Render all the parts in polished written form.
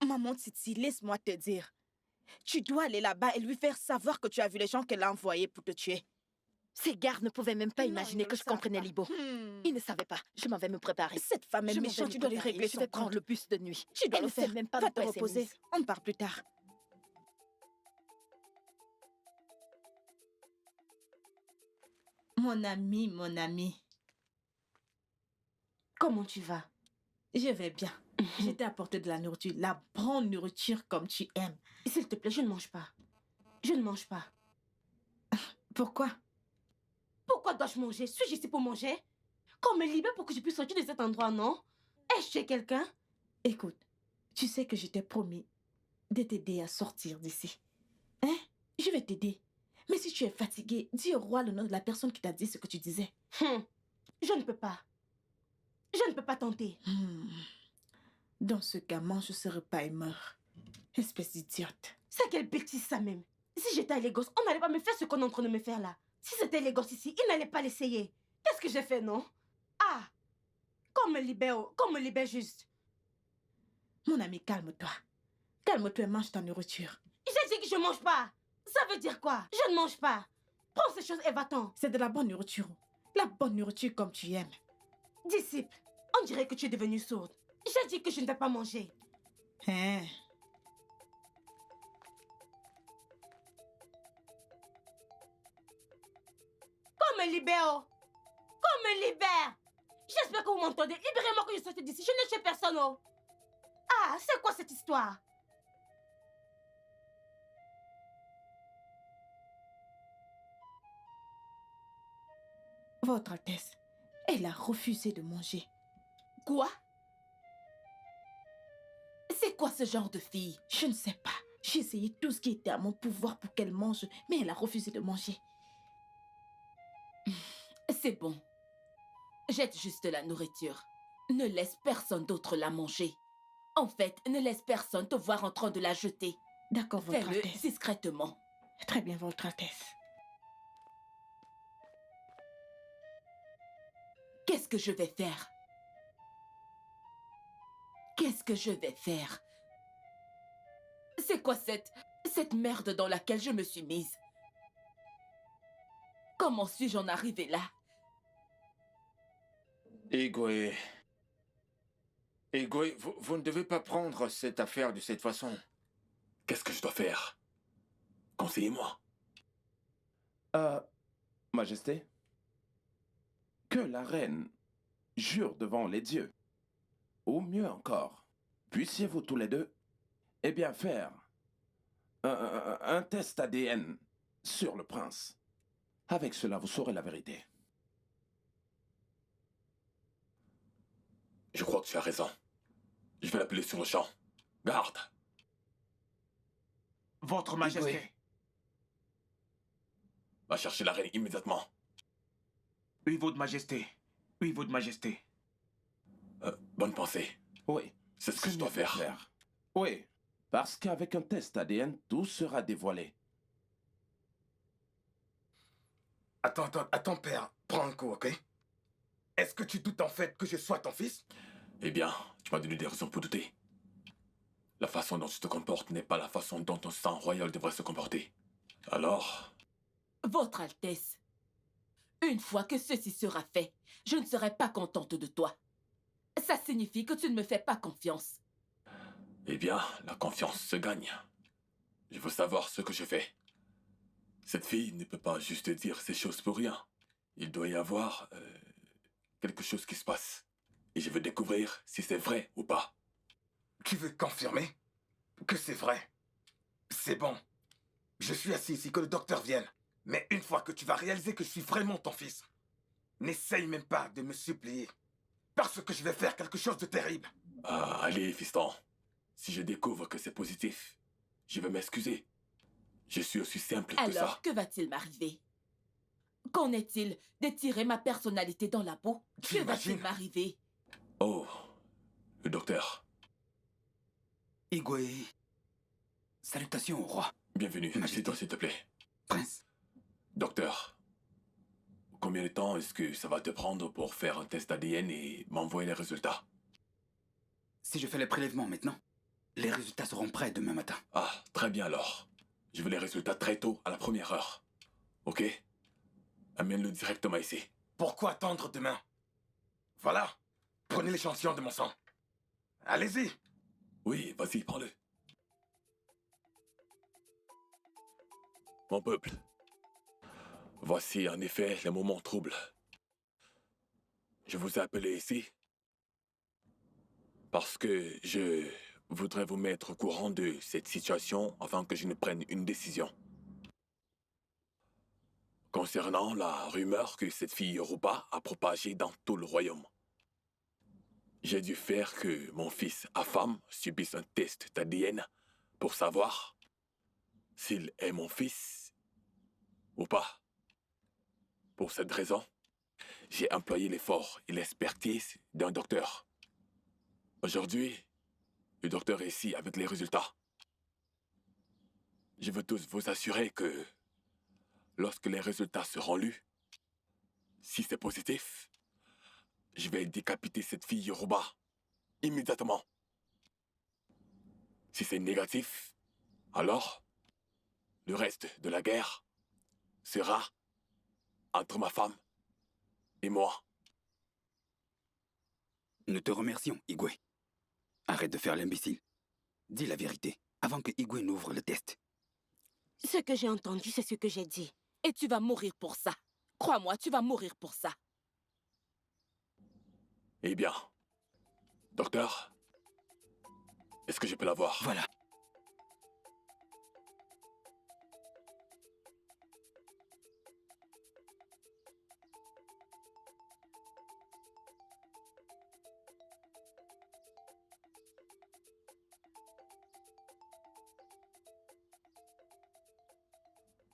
Maman Titi, laisse-moi te dire. Tu dois aller là-bas et lui faire savoir que tu as vu les gens qu'elle a envoyés pour te tuer. Ces gardes ne pouvaient même pas Non, ils imaginer ne que le je savent comprenais pas. Libo. Ils ne savaient pas. Je m'en vais me préparer. Cette femme est Je m'en vais méchante, me tu dois lui préparer. régler Je son vais prendre compte. le bus de nuit. Tu dois Elle le ne faire. sait même pas Va de te quoi elle s'est reposer. mise. On part plus tard. Mon ami. Comment tu vas? Je vais bien. Je t'ai apporté de la nourriture, la bonne nourriture comme tu aimes. S'il te plaît, je ne mange pas. Je ne mange pas. Pourquoi? Pourquoi dois-je manger? Suis-je ici pour manger? Qu'on me libère pour que je puisse sortir de cet endroit, non? Ai-je tué quelqu'un? Écoute, tu sais que je t'ai promis de t'aider à sortir d'ici. Hein? Je vais t'aider. Mais si tu es fatigué, dis au roi le nom de la personne qui t'a dit ce que tu disais. Je ne peux pas. Je ne peux pas tenter. Dans ce cas, mange ce repas et meurs. Espèce d'idiote. C'est quelle bêtise ça même. Si j'étais à Lagos, on n'allait pas me faire ce qu'on est en train de me faire là. Si c'était Lagos ici, il n'allait pas l'essayer. Qu'est-ce que j'ai fait, non? Ah! Qu'on me libère juste. Mon ami, calme-toi. Calme-toi et mange ta nourriture. J'ai dit que je mange pas. Ça veut dire quoi? Je ne mange pas. Prends ces choses et va-t'en. C'est de la bonne nourriture. La bonne nourriture comme tu aimes. Disciple, on dirait que tu es devenue sourde. J'ai dit que je ne vais pas manger. Hein? Qu'on me libère, oh. Qu'on me libère. J'espère que vous m'entendez. Libérez-moi que je sorte d'ici. Je n'ai tué personne, oh. Ah, c'est quoi cette histoire? Votre Altesse, elle a refusé de manger. Quoi? C'est quoi ce genre de fille? Je ne sais pas. J'ai essayé tout ce qui était à mon pouvoir pour qu'elle mange, mais elle a refusé de manger. C'est bon. Jette juste la nourriture. Ne laisse personne d'autre la manger. En fait, ne laisse personne te voir en train de la jeter. D'accord, Votre Fais-le Altesse. discrètement. Très bien, Votre Altesse. Qu'est-ce que je vais faire? Qu'est-ce que je vais faire? C'est quoi cette merde dans laquelle je me suis mise? Comment suis-je en arrivée là? Igwe, vous ne devez pas prendre cette affaire de cette façon. Qu'est-ce que je dois faire? Conseillez-moi. Majesté, que la reine jure devant les dieux, ou mieux encore, puissiez-vous tous les deux, eh bien faire un test ADN sur le prince. Avec cela, vous saurez la vérité. Je crois que tu as raison. Je vais l'appeler sur le champ. Garde. Votre Majesté. Va chercher la reine immédiatement. Oui, Votre Majesté. Oui, Votre Majesté. Bonne pensée. Oui. C'est ce que je dois faire. Oui, parce qu'avec un test ADN, tout sera dévoilé. Attends, père. Prends un coup, ok? Est-ce que tu doutes en fait que je sois ton fils? Eh bien, tu m'as donné des raisons pour douter. La façon dont tu te comportes n'est pas la façon dont ton sang royal devrait se comporter. Alors... Votre Altesse, une fois que ceci sera fait, je ne serai pas contente de toi. Ça signifie que tu ne me fais pas confiance. Eh bien, la confiance se gagne. Je veux savoir ce que je fais. Cette fille ne peut pas juste dire ces choses pour rien. Il doit y avoir quelque chose qui se passe. Et je veux découvrir si c'est vrai ou pas. Tu veux confirmer que c'est vrai? C'est bon. Je suis assis ici, que le docteur vienne. Mais une fois que tu vas réaliser que je suis vraiment ton fils, n'essaye même pas de me supplier. Parce que je vais faire quelque chose de terrible. Ah, allez, fiston. Si je découvre que c'est positif, je vais m'excuser. Je suis aussi simple que ça. Alors, que va-t-il m'arriver? Qu'en est-il de tirer ma personnalité dans la boue? Que va-t-il m'arriver? Oh, le docteur. Igwe. Salutations au roi. Bienvenue, assieds-toi s'il te plaît. Prince. Docteur, combien de temps est-ce que ça va te prendre pour faire un test ADN et m'envoyer les résultats? Si je fais les prélèvements maintenant, Les résultats seront prêts demain matin. Ah, très bien alors. Je veux les résultats très tôt, à la première heure. Ok? Amène-le directement ici. Pourquoi attendre demain? Voilà. Prenez l'échantillon de mon sang. Allez-y. Oui, vas-y, prends-le. Mon peuple, voici en effet le moment trouble. Je vous ai appelé ici parce que je voudrais vous mettre au courant de cette situation avant que je ne prenne une décision. Concernant la rumeur que cette fille Yoruba a propagée dans tout le royaume. J'ai dû faire que mon fils Afam subisse un test d'ADN pour savoir s'il est mon fils ou pas. Pour cette raison, j'ai employé l'effort et l'expertise d'un docteur. Aujourd'hui, le docteur est ici avec les résultats. Je veux tous vous assurer que lorsque les résultats seront lus, si c'est positif, je vais décapiter cette fille Yoruba immédiatement. Si c'est négatif, alors le reste de la guerre sera entre ma femme et moi. Nous te remercions, Igwe. Arrête de faire l'imbécile. Dis la vérité, avant que Igwe n'ouvre le test. Ce que j'ai entendu, c'est ce que j'ai dit. Et tu vas mourir pour ça. Crois-moi, tu vas mourir pour ça. Eh bien, docteur, est-ce que je peux la voir? Voilà.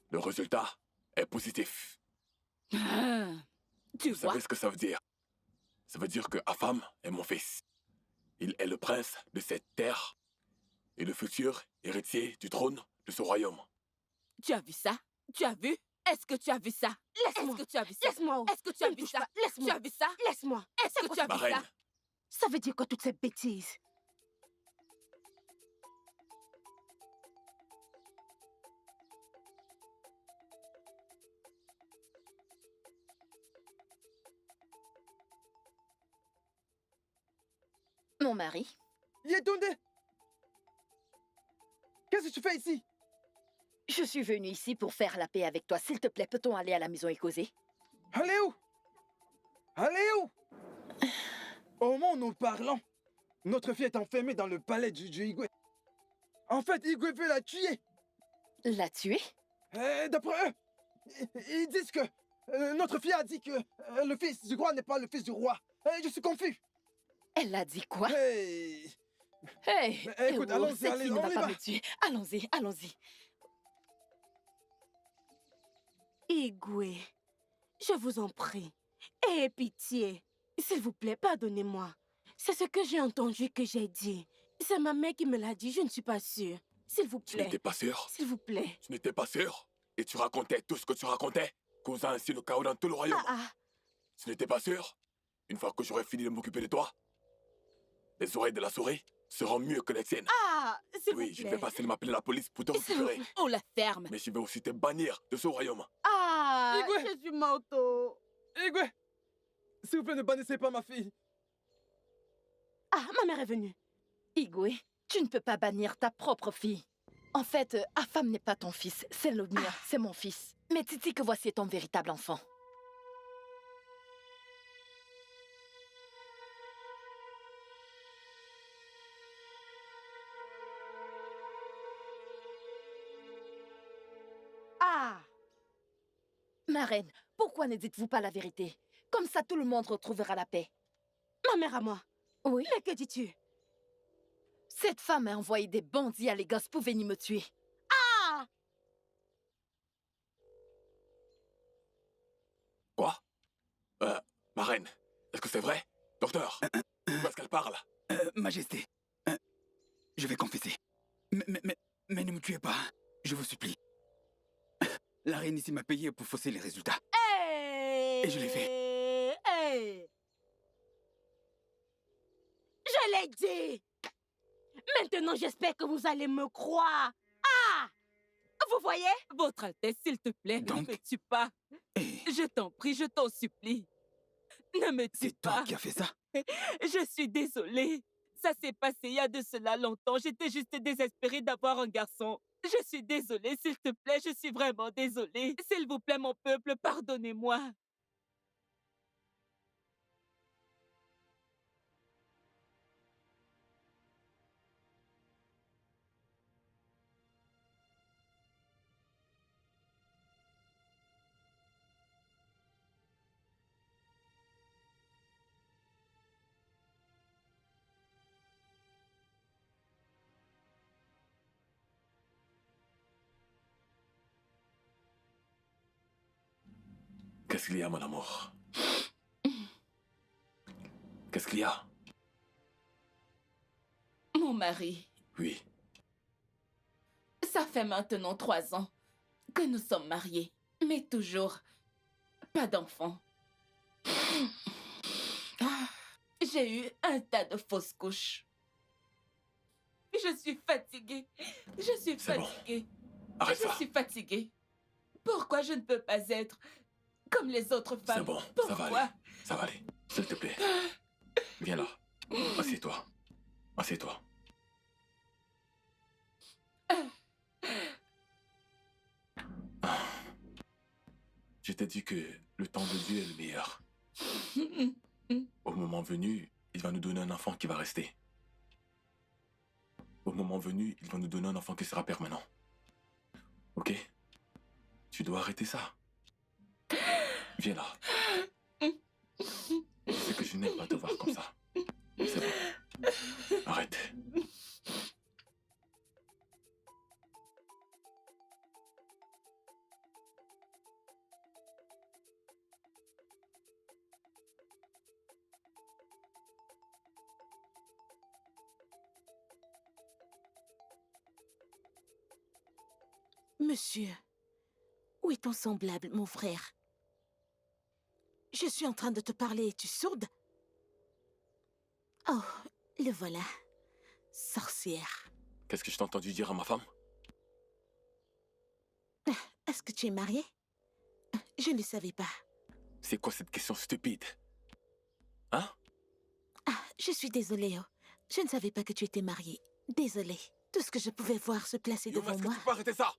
Le résultat est positif. Tu Vous vois? savez ce que ça veut dire? Ça veut dire que Afam est mon fils. Il est le prince de cette terre et le futur héritier du trône de ce royaume. Tu as vu ça? Tu as vu? Est-ce que tu as vu ça? Laisse-moi. Est-ce que tu as vu ça? Laisse-moi. Est-ce que tu as Ne vu touche ça? pas. Laisse-moi. Tu as vu ça? Laisse-moi. Est-ce que tu as Ma vu ça? reine, Ça veut dire quoi toutes ces bêtises? Mon mari, Yetunde! Qu'est-ce que tu fais ici? je suis venue ici pour faire la paix avec toi. S'il te plaît, peut-on aller à la maison et causer? Allez où? Allez où? Au moment où nous parlons, notre fille est enfermée dans le palais du Igwe. En fait, Igwe veut la tuer. La tuer? D'après eux, ils disent que notre fille a dit que le fils du roi n'est pas le fils du roi. Je suis confus. Elle a dit quoi? Hey. Hey! Écoute, oh, allons-y, cette allez, fille ne on va y pas va. me tuer. Allons-y, allons-y. Igwe, je vous en prie, ayez pitié. S'il vous plaît, pardonnez-moi. C'est ce que j'ai entendu que j'ai dit. C'est ma mère qui me l'a dit, je ne suis pas sûre. S'il vous tu plaît, n'étais pas sûr? s'il vous plaît. Tu n'étais pas sûr? Et tu racontais tout ce que tu racontais, causant ainsi le chaos dans tout le royaume. Tu n'étais pas sûr? Une fois que j'aurai fini de m'occuper de toi, les oreilles de la souris seront mieux que les tiennes. S'il vous Oui, plaît. je ne vais pas seulement appeler la police pour te S'il vous récupérer, On la ferme. mais je vais aussi te bannir de ce royaume. Igwe. Je suis morto. Igwe, s'il vous plaît, ne bannissez pas ma fille. Ma mère est venue. Igwe, tu ne peux pas bannir ta propre fille. En fait, Afam n'est pas ton fils, c'est le mien, c'est mon fils. Mais Titi, que voici ton véritable enfant. Ma reine, pourquoi ne dites-vous pas la vérité? Comme ça, tout le monde retrouvera la paix. Ma mère à moi. Oui? Mais que dis-tu? Cette femme a envoyé des bandits à Lagos pour venir me tuer. Quoi? Ma reine, est-ce que c'est vrai? Docteur, où est-ce qu'elle parle? Majesté, je vais confesser. Mais ne me tuez pas, je vous supplie. La reine ici m'a payé pour fausser les résultats. Et je l'ai fait. Je l'ai dit. Maintenant, j'espère que vous allez me croire. Ah! Vous voyez? Votre Altesse, s'il te plaît, ne me tue pas. Je t'en prie, je t'en supplie. Ne me tue pas. C'est toi qui as fait ça? Je suis désolée. Ça s'est passé il y a de cela longtemps. J'étais juste désespérée d'avoir un garçon. Je suis désolée, s'il te plaît, je suis vraiment désolée. S'il vous plaît, mon peuple, pardonnez-moi. Qu'est-ce qu'il y a, mon amour? Qu'est-ce qu'il y a? Mon mari, Oui. ça fait maintenant 3 ans que nous sommes mariés, mais toujours pas d'enfant. J'ai eu un tas de fausses couches. Je suis fatiguée. Je suis fatiguée. Arrête je ça. suis fatiguée. Pourquoi je ne peux pas être comme les autres femmes? C'est bon, Pourquoi? ça va aller. Ça va aller. S'il te plaît. Viens là. Assieds-toi. Assieds-toi. Je t'ai dit que le temps de Dieu est le meilleur. Au moment venu, il va nous donner un enfant qui va rester. Au moment venu, il va nous donner un enfant qui sera permanent. Ok? Tu dois arrêter ça. Viens là. Je sais que je n'aime pas te voir comme ça. C'est bon. Arrête. Monsieur, où est ton semblable, mon frère? Je suis en train de te parler, es-tu sourde? Oh, le voilà. Sorcière. Qu'est-ce que je t'ai entendu dire à ma femme? Est-ce que tu es marié? Je ne le savais pas. C'est quoi cette question stupide? Hein? Ah, je suis désolée, oh. Je ne savais pas que tu étais marié. Désolée. Tout ce que je pouvais voir se placer devant moi. Tu peux arrêter ça?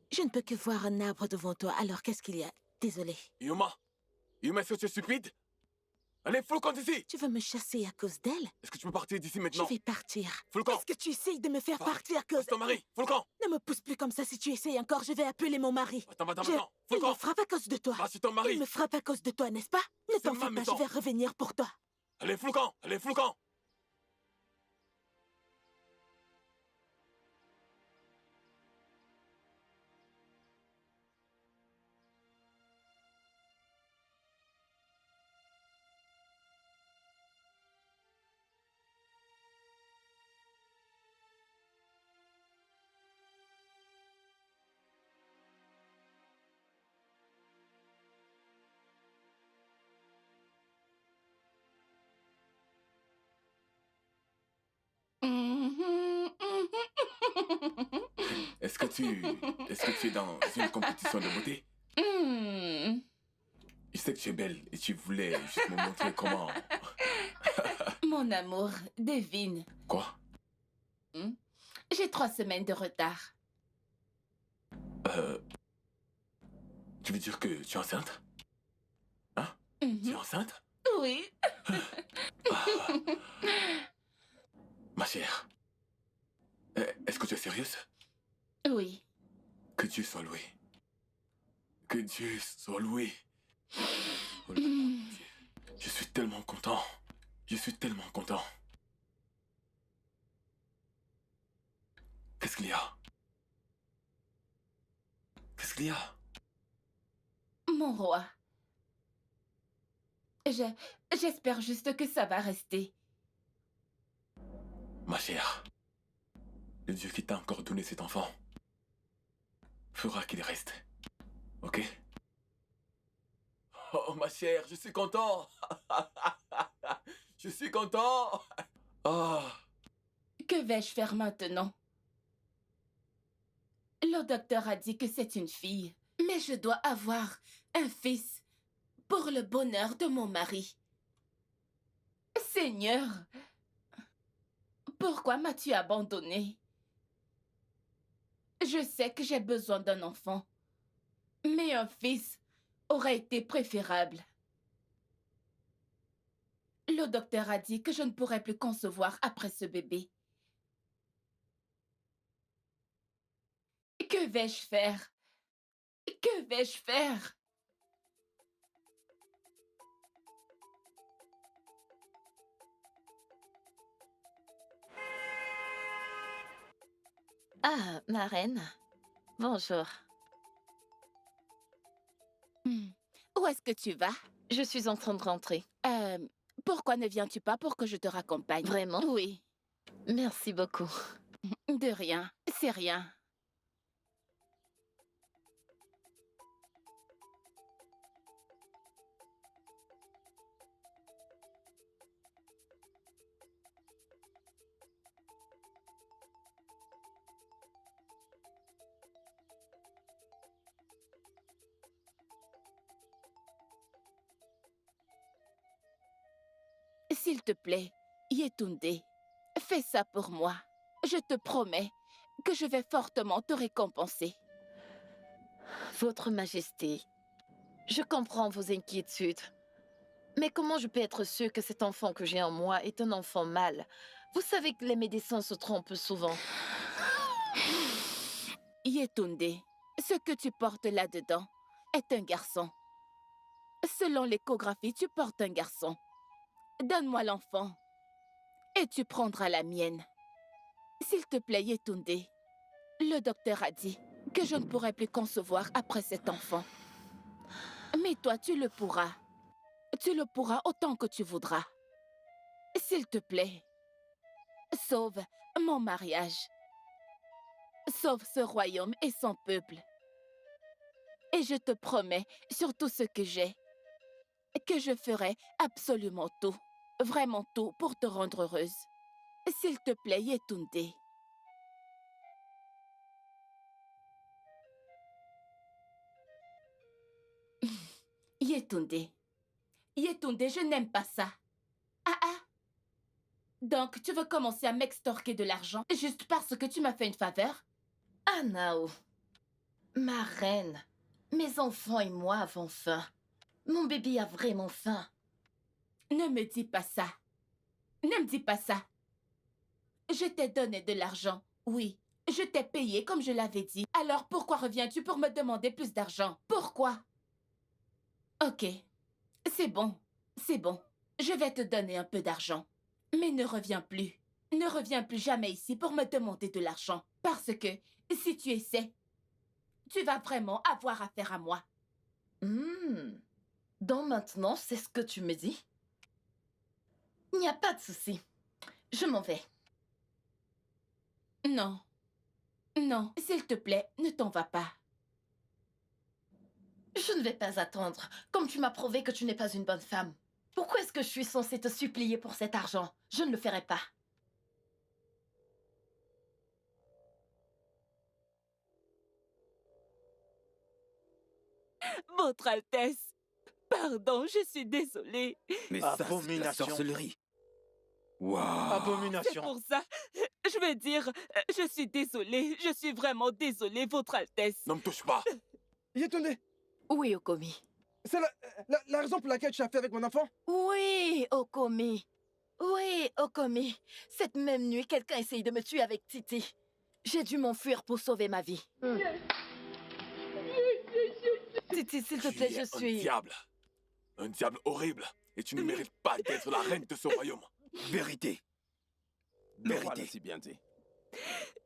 Je ne peux que voir un arbre devant toi, alors qu'est-ce qu'il y a? Désolée. Yuma? Yuma, est-ce que tu es stupide? Allez, Fulcon d'ici! Tu veux me chasser à cause d'elle? Est-ce que tu peux partir d'ici maintenant? Je vais partir. Fulcon! Est-ce que tu essayes de me faire partir à cause... C'est ton mari, Fulcon! Ne me pousse plus comme ça, si tu essayes encore, je vais appeler mon mari. Attends, Il Fulcon! me frappe à cause de toi. C'est ton mari! Il me frappe à cause de toi, n'est-ce pas? Ne t'en fais pas, je vais revenir pour toi. Allez, Fulcon! Allez, Fulcon! Est-ce que tu es dans une compétition de beauté? Je sais que tu es belle et tu voulais juste me montrer comment... Mon amour, devine. Quoi? J'ai 3 semaines de retard. Tu veux dire que tu es enceinte? Hein? Tu es enceinte? Oui. Ma chère, est-ce que tu es sérieuse? Oui. Que Dieu soit loué. Que Dieu soit loué. Oh là là, mon Dieu. Je suis tellement content. Je suis tellement content. Qu'est-ce qu'il y a? Qu'est-ce qu'il y a? Mon roi. J'espère juste que ça va rester. Ma chère, le Dieu qui t'a encore donné cet enfant fera qu'il reste. Ok? Oh, ma chère, je suis content. Je suis content. Oh. Que vais-je faire maintenant? Le docteur a dit que c'est une fille, mais je dois avoir un fils pour le bonheur de mon mari. Seigneur, pourquoi m'as-tu abandonné? Je sais que j'ai besoin d'un enfant, mais un fils aurait été préférable. Le docteur a dit que je ne pourrais plus concevoir après ce bébé. Que vais-je faire? Que vais-je faire? Ah, ma reine. Bonjour. Où est-ce que tu vas? Je suis en train de rentrer. Pourquoi ne viens-tu pas pour que je te raccompagne? Vraiment? Oui. Merci beaucoup. De rien, c'est rien. S'il te plaît, Yetunde, fais ça pour moi. Je te promets que je vais fortement te récompenser. Votre Majesté, je comprends vos inquiétudes. Mais comment je peux être sûre que cet enfant que j'ai en moi est un enfant mâle? Vous savez que les médecins se trompent souvent. Yetunde, ce que tu portes là-dedans est un garçon. Selon l'échographie, tu portes un garçon. Donne-moi l'enfant et tu prendras la mienne. S'il te plaît, Yetunde, le docteur a dit que je ne pourrai plus concevoir après cet enfant. Mais toi, tu le pourras. Tu le pourras autant que tu voudras. S'il te plaît, sauve mon mariage. Sauve ce royaume et son peuple. Et je te promets, sur tout ce que j'ai, que je ferai absolument tout, vraiment tout pour te rendre heureuse. S'il te plaît, Yetunde. Yetunde. Yetunde, je n'aime pas ça. Ah ah. Donc, tu veux commencer à m'extorquer de l'argent juste parce que tu m'as fait une faveur? Ah, Nao. Ma reine, mes enfants et moi avons faim. Mon bébé a vraiment faim. Ne me dis pas ça. Ne me dis pas ça. Je t'ai donné de l'argent, oui. Je t'ai payé comme je l'avais dit. Alors pourquoi reviens-tu pour me demander plus d'argent? Pourquoi? Ok. C'est bon. C'est bon. Je vais te donner un peu d'argent. Mais ne reviens plus. Ne reviens plus jamais ici pour me demander de l'argent. Parce que si tu essaies, tu vas vraiment avoir affaire à moi. Donc maintenant, c'est ce que tu me dis? Il n'y a pas de souci. Je m'en vais. Non. Non, s'il te plaît, ne t'en vas pas. Je ne vais pas attendre, comme tu m'as prouvé que tu n'es pas une bonne femme. Pourquoi est-ce que je suis censée te supplier pour cet argent? Je ne le ferai pas. Votre Altesse, pardon, je suis désolée. Mais ça, c'est la sorcellerie. Waouh! C'est Abomination. pour ça, je veux dire, je suis désolée, je suis vraiment désolée, Votre Altesse. Ne me touche pas. Yetunde, Oui, Okomi. c'est la raison pour laquelle tu as fait avec mon enfant? Oui, Okomi. Oui, Okomi. Cette même nuit, quelqu'un essaye de me tuer avec Titi. J'ai dû m'enfuir pour sauver ma vie. Titi, s'il te plaît, je suis... Un diable horrible. Et tu ne mérites pas d'être la reine de ce royaume. Vérité. Le roi Vérité. l'a si bien dit.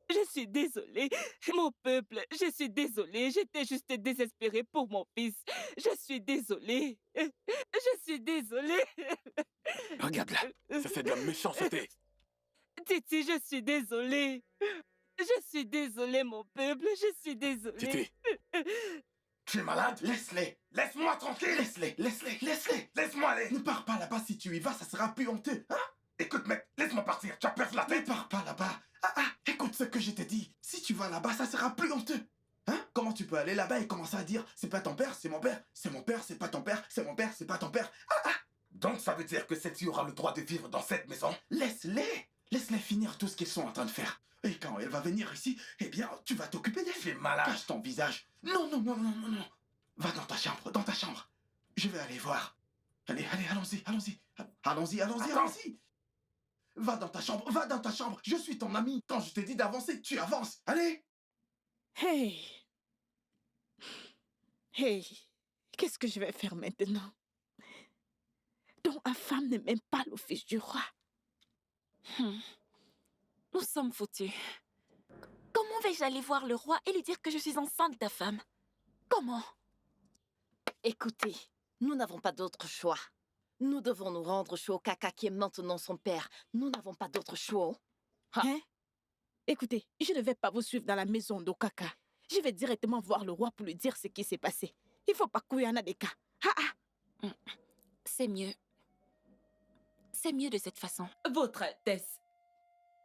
Je suis désolée, mon peuple, je suis désolée, j'étais juste désespérée pour mon fils. Je suis désolée. Je suis désolée. Regarde-la. Ça, c'est de la méchanceté. Titi, je suis désolée. Je suis désolée, mon peuple, je suis désolée. Titi. Tu es malade? Laisse-les. Laisse-moi tranquille. Laisse-les. Laisse-les. Laisse-les. Laisse-moi aller. Ne pars pas là-bas, si tu y vas, ça sera plus honteux, hein? Écoute, mec, laisse-moi partir. Tu as perdu la Ne tête. pars pas là-bas. Écoute ce que je t'ai dit. Si tu vas là-bas, ça sera plus honteux. Hein? Comment tu peux aller là-bas et commencer à dire c'est pas ton père, c'est mon père, c'est mon père, c'est pas ton père, c'est mon père, c'est pas ton père. Donc ça veut dire que cette fille aura le droit de vivre dans cette maison? Laisse-les. Laisse-les finir tout ce qu'ils sont en train de faire. Et quand elle va venir ici, eh bien, tu vas t'occuper d'elle. Tu es malade. Cache ton visage. Non, non, non, non, non, non. Va dans ta chambre, dans ta chambre. Je vais aller voir. Allez, allez, allons-y, allons-y. Allons-y, allons-y, Attends. allons-y. Va dans ta chambre, va dans ta chambre. Je suis ton ami. Quand je t'ai dit d'avancer, tu avances. Allez. Hey. Hey. Qu'est-ce que je vais faire maintenant? Ton femme n'est même pas le fils du roi. Nous sommes foutus. Comment vais-je aller voir le roi et lui dire que je suis enceinte de femme? Comment? Écoutez, nous n'avons pas d'autre choix. Nous devons nous rendre chez Okaka qui est maintenant son père. Nous n'avons pas d'autre choix. Hein? Écoutez, je ne vais pas vous suivre dans la maison d'Okaka. Je vais directement voir le roi pour lui dire ce qui s'est passé. Il faut pas qu'il y en a des cas. C'est mieux. C'est mieux de cette façon. Votre Altesse,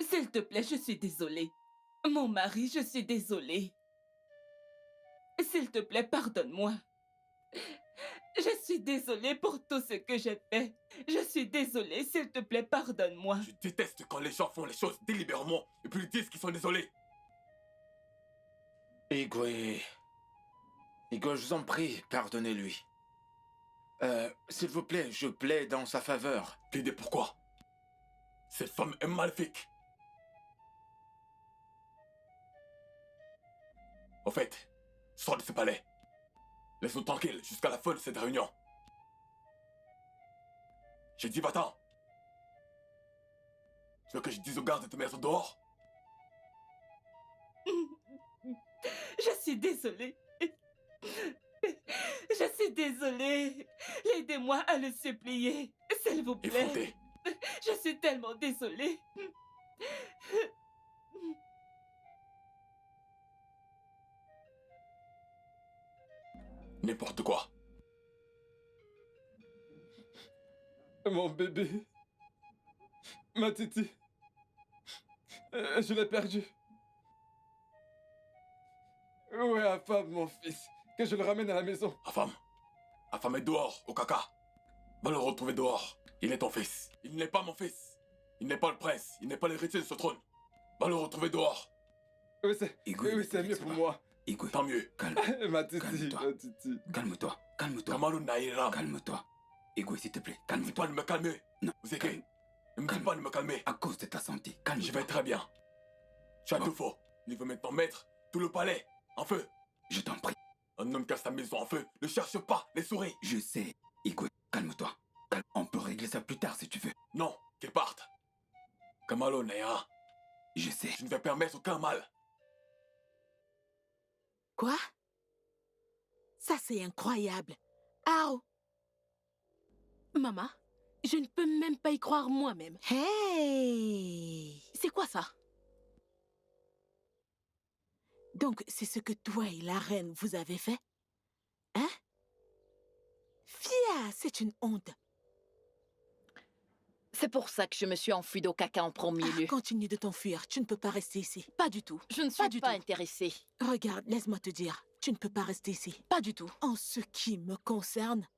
s'il te plaît, je suis désolée. Mon mari, je suis désolée. S'il te plaît, pardonne-moi. Je suis désolée pour tout ce que j'ai fait. Je suis désolée, s'il te plaît, pardonne-moi. Je déteste quand les gens font les choses délibérément et puis ils disent qu'ils sont désolés. Igwe, je vous en prie, pardonnez-lui. S'il vous plaît, je plaide en sa faveur. Plaidez pourquoi? Cette femme est maléfique. Au fait, sors de ce palais. Laisse-nous tranquilles jusqu'à la fin de cette réunion. J'ai dit va-t'en. Tu veux que je dise aux gardes de te mettre dehors? Je suis désolée. Je suis désolée. Aidez-moi à le supplier, s'il vous plaît. Effronté. Je suis tellement désolée. N'importe quoi. Mon bébé. Ma titi. Je l'ai perdu. Où est Afam, mon fils? Que je le ramène à la maison. Afam est dehors, Okaka. Va le retrouver dehors. Il est ton fils. Il n'est pas mon fils. Il n'est pas le prince. Il n'est pas l'héritier de ce trône. Va le retrouver dehors. Oui, c'est mieux pour moi. Igwe, tant mieux. Calme. Ma titi, Calme-toi. ma titi. Calme-toi. Calme-toi. Kamaru Naïram. Calme-toi. Igwe, s'il te plaît, Ne dis pas calme-toi. de me calmer. Non. Vous écoutez. Ne me dis pas de me calmer. À cause de ta santé, calme-toi. Je vais très bien. Tu as tout faux. Il veut maintenant mettre tout le palais en feu. Je t'en prie. Un homme qui a sa maison en feu ne cherche pas les souris. Je sais. Igwe, calme-toi. On peut régler ça plus tard si tu veux. Non, qu'il parte. Kamalo Naya. Je sais. Je ne vais permettre aucun mal. Quoi? Ça, c'est incroyable. Ao! Maman, je ne peux même pas y croire moi-même. Hey! C'est quoi ça? Donc, c'est ce que toi et la reine vous avez fait? Hein? Fia, c'est une honte. C'est pour ça que je me suis enfuie d'Okaka en premier lieu. Continue de t'enfuir, tu ne peux pas rester ici. Pas du tout. Je ne suis pas intéressée. Regarde, laisse-moi te dire, tu ne peux pas rester ici. Pas du tout. En ce qui me concerne,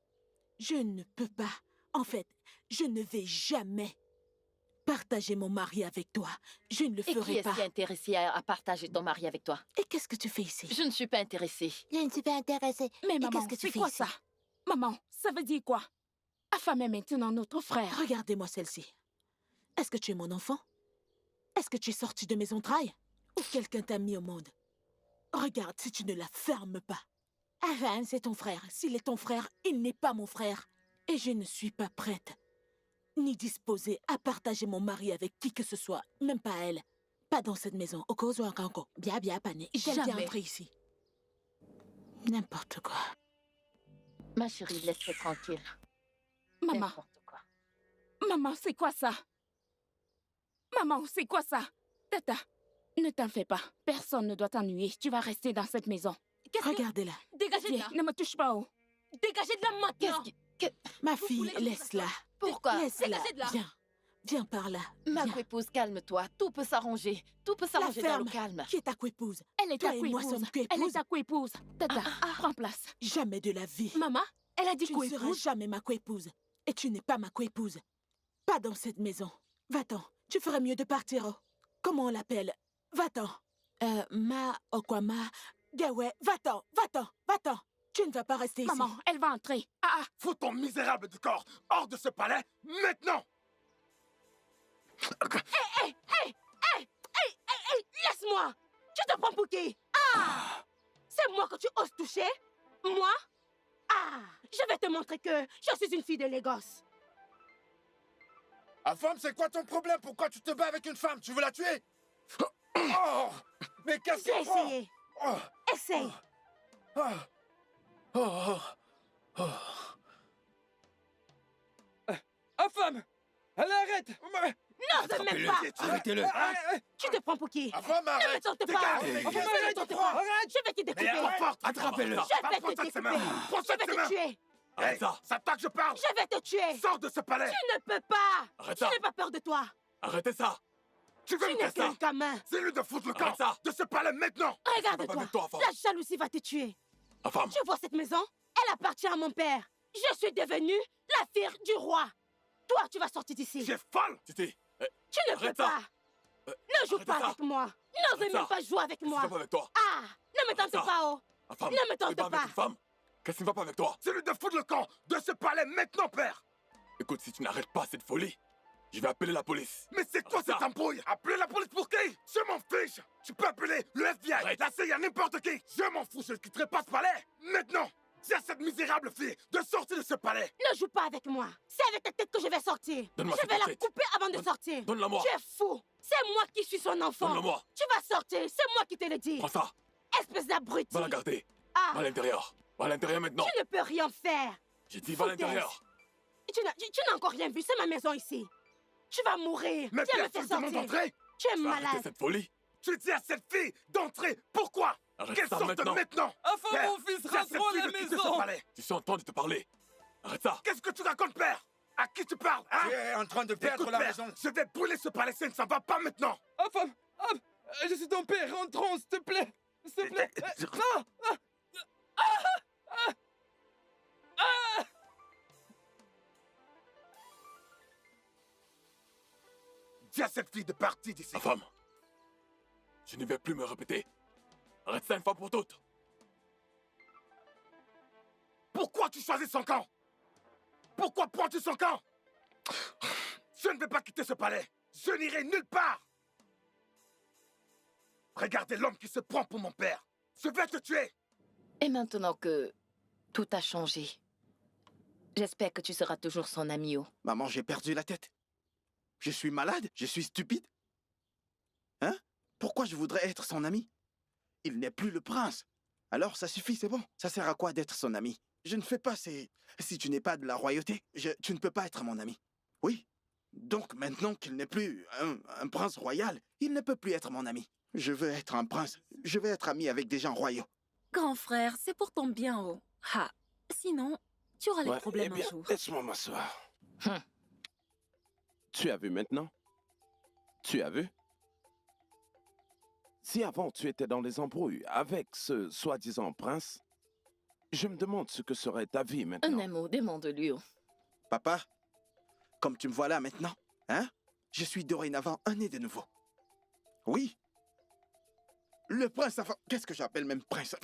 je ne peux pas. En fait, je ne vais jamais partager mon mari avec toi. Je ne le Et qui ferai est-ce pas. qui est intéressé à partager ton mari avec toi? Et qu'est-ce que tu fais ici? Je ne suis pas intéressée. Je ne suis pas intéressée. Mais Et maman, qu'est-ce que tu c'est fais quoi ici? ça? Maman, ça veut dire quoi? Afam est maintenant notre frère. Regardez-moi celle-ci. Est-ce que tu es mon enfant? Est-ce que tu es sorti de mes entrailles? Ou quelqu'un t'a mis au monde? Regarde, si tu ne la fermes pas. Avan, c'est ton frère. S'il est ton frère, il n'est pas mon frère. Et je ne suis pas prête, ni disposée à partager mon mari avec qui que ce soit, même pas elle. Pas dans cette maison. Okozo Akanko. Bien, bien, pané. J'aime bien Jamais. entrer ici. N'importe quoi. Ma chérie, laisse-moi tranquille. Maman. N'importe quoi. Maman, c'est quoi ça? Maman, c'est quoi ça? Tata, ne t'en fais pas. Personne ne doit t'ennuyer. Tu vas rester dans cette maison. Regardez-la. Dégagez de là. Ne me touche pas, oh. Dégagez de là maintenant. Ma fille, laisse-la. Pourquoi? Laisse-la. Dégagez de là. Viens. Viens par là. Ma Viens. coépouse, calme-toi. Tout peut s'arranger. Tout peut s'arranger dans le ferme. calme. Qui est ta coépouse? Elle est Toi ta et moi coépouse. sommes Elle est coépouses. ta coépouse. Tata, prends place. Jamais de la vie. Maman, elle a dit Tu ne seras coépouse. jamais ma coépouse. Et tu n'es pas ma coépouse. Pas dans cette maison. Va-t'en. Tu ferais mieux de partir. Oh. Comment on l'appelle? Va-t'en. Okwama, Gawe, va-t'en, va-t'en, va-t'en. Tu ne vas pas rester ici. Maman, elle va entrer. Fous ton misérable de corps hors de ce palais, maintenant! Laisse-moi. Tu te prends pour qui? C'est moi que tu oses toucher? Moi? Je vais te montrer que je suis une fille de Lagos. Femme, c'est quoi ton problème? Pourquoi tu te bats avec une femme? Tu veux la tuer? Oh, mais qu'est-ce J'ai que tu prends? essayé. Oh, Essaye. Femme! Allez, arrête! Non, même pas. Arrêtez-le. Tu te prends pour qui? Femme, Ne me arrête! tente pas. Dégage! Ne me tente pas. Je vais te découper. Attrapez-le. Je vais te cette découper. main. Prends Je cette vais te main. tuer. Hey, c'est toi que je parle! Je vais te tuer. Sors de ce palais! Tu ne peux pas. Arrête Je ça. n'ai pas peur de toi. Arrêtez ça. Tu veux Tu me n'es faire qu'un ça? gamin. C'est lui de foutre le camp Arrête ça. de ce palais maintenant! Pas Regarde-toi. avec toi, femme. La jalousie va te tuer. Femme. Tu vois cette maison? Elle appartient à mon père. Je suis devenue la fille du roi. Toi, tu vas sortir d'ici. Tu es folle! Titi, Tu ne peux arrête ça. pas. Ne joue arrête pas ça. avec moi. N'osez Arrête même ça. pas jouer avec Qu'est-ce qui moi. va pas avec toi? Ne me tente ça. pas, oh. Femme, Ne me tente tu vas pas. avec une femme? Qu'est-ce qui ne va pas avec toi? C'est lui de foutre le camp de ce palais maintenant, père! Écoute, si tu n'arrêtes pas cette folie, je vais appeler la police. Mais c'est quoi Arrête cette ça. embrouille? Appelez la police pour qui? Je m'en fiche! Tu peux appeler le FBI, Arrête. la CIA, n'importe qui! Je m'en fous, je ne quitterai pas ce palais! Maintenant! Dis à cette misérable fille de sortir de ce palais! Ne joue pas avec moi. C'est avec ta tête que je vais sortir. Donne-moi Je cette vais la machette. couper avant de sortir. Donne-la-moi. Tu es fou. C'est moi qui suis son enfant. Donne-le-moi. Tu vas sortir. C'est moi qui te le dis. Prends ça. Espèce d'abruti. Va la garder. Ah, Va à l'intérieur. Va à l'intérieur maintenant. tu ne peux rien faire. J'ai dit va à l'intérieur. Tu n'as encore rien vu. C'est ma maison ici. Tu vas mourir. Mais Viens me personne faire ne demande sortir. d'entrer! Tu es Tu vas arrêter malade. cette folie. Tu dis à cette fille d'entrer! Pourquoi? Arrête Qu'elle ça sorte maintenant. maintenant! Enfin, Père, mon fils dis à cette rentre à fille la de quitter ce maison. palais. Tu suis en train de te parler. Arrête ça. Qu'est-ce que tu racontes, père? À qui tu parles, hein? Tu es en train de perdre Écoute, la père, maison. je vais brûler ce palais, ça ne s'en va pas maintenant! Femme! Je suis ton père, rentrons, s'il te plaît. S'il te plaît. Dis à cette fille de partir d'ici! Ma femme, je ne vais plus me répéter. Arrête ça une fois pour toutes. Pourquoi tu choisis son camp? Pourquoi prends-tu son camp? Je ne vais pas quitter ce palais! Je n'irai nulle part! Regardez l'homme qui se prend pour mon père! Je vais te tuer! Et maintenant que tout a changé, j'espère que tu seras toujours son ami. Oh. Maman, j'ai perdu la tête. Je suis malade? Je suis stupide? Hein? Pourquoi je voudrais être son ami? Il n'est plus le prince. Alors ça suffit, c'est bon. Ça sert à quoi d'être son ami? Je ne fais pas ces... Si tu n'es pas de la royauté, tu ne peux pas être mon ami. Oui. Donc maintenant qu'il n'est plus un prince royal, il ne peut plus être mon ami. Je veux être un prince. Je veux être ami avec des gens royaux. Grand frère, c'est pour ton bien, oh. Sinon, tu auras les problèmes un jour. Laisse-moi m'asseoir. Tu as vu maintenant? Tu as vu? Si avant tu étais dans les embrouilles avec ce soi-disant prince, je me demande ce que serait ta vie maintenant. Nemo, demande-lui. Oh. Papa, comme tu me vois là maintenant, hein? Je suis dorénavant un né de nouveau. Oui. Le prince, enfin, qu'est-ce que j'appelle même prince?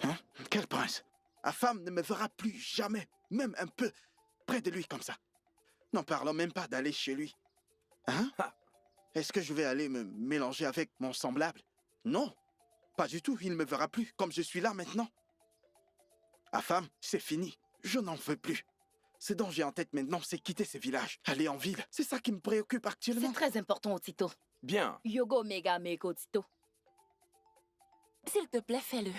Hein? Quel prince? Ma femme ne me verra plus jamais, même un peu, près de lui comme ça. N'en parlons même pas d'aller chez lui. Hein? Est-ce que je vais aller me mélanger avec mon semblable? Non, pas du tout, il ne me verra plus comme je suis là maintenant. Ma femme, c'est fini, je n'en veux plus. Ce dont j'ai en tête maintenant, c'est quitter ce village, aller en ville. C'est ça qui me préoccupe actuellement. C'est très important, Otito. Bien. Yogo mega meko Otito. S'il te plaît, fais-le.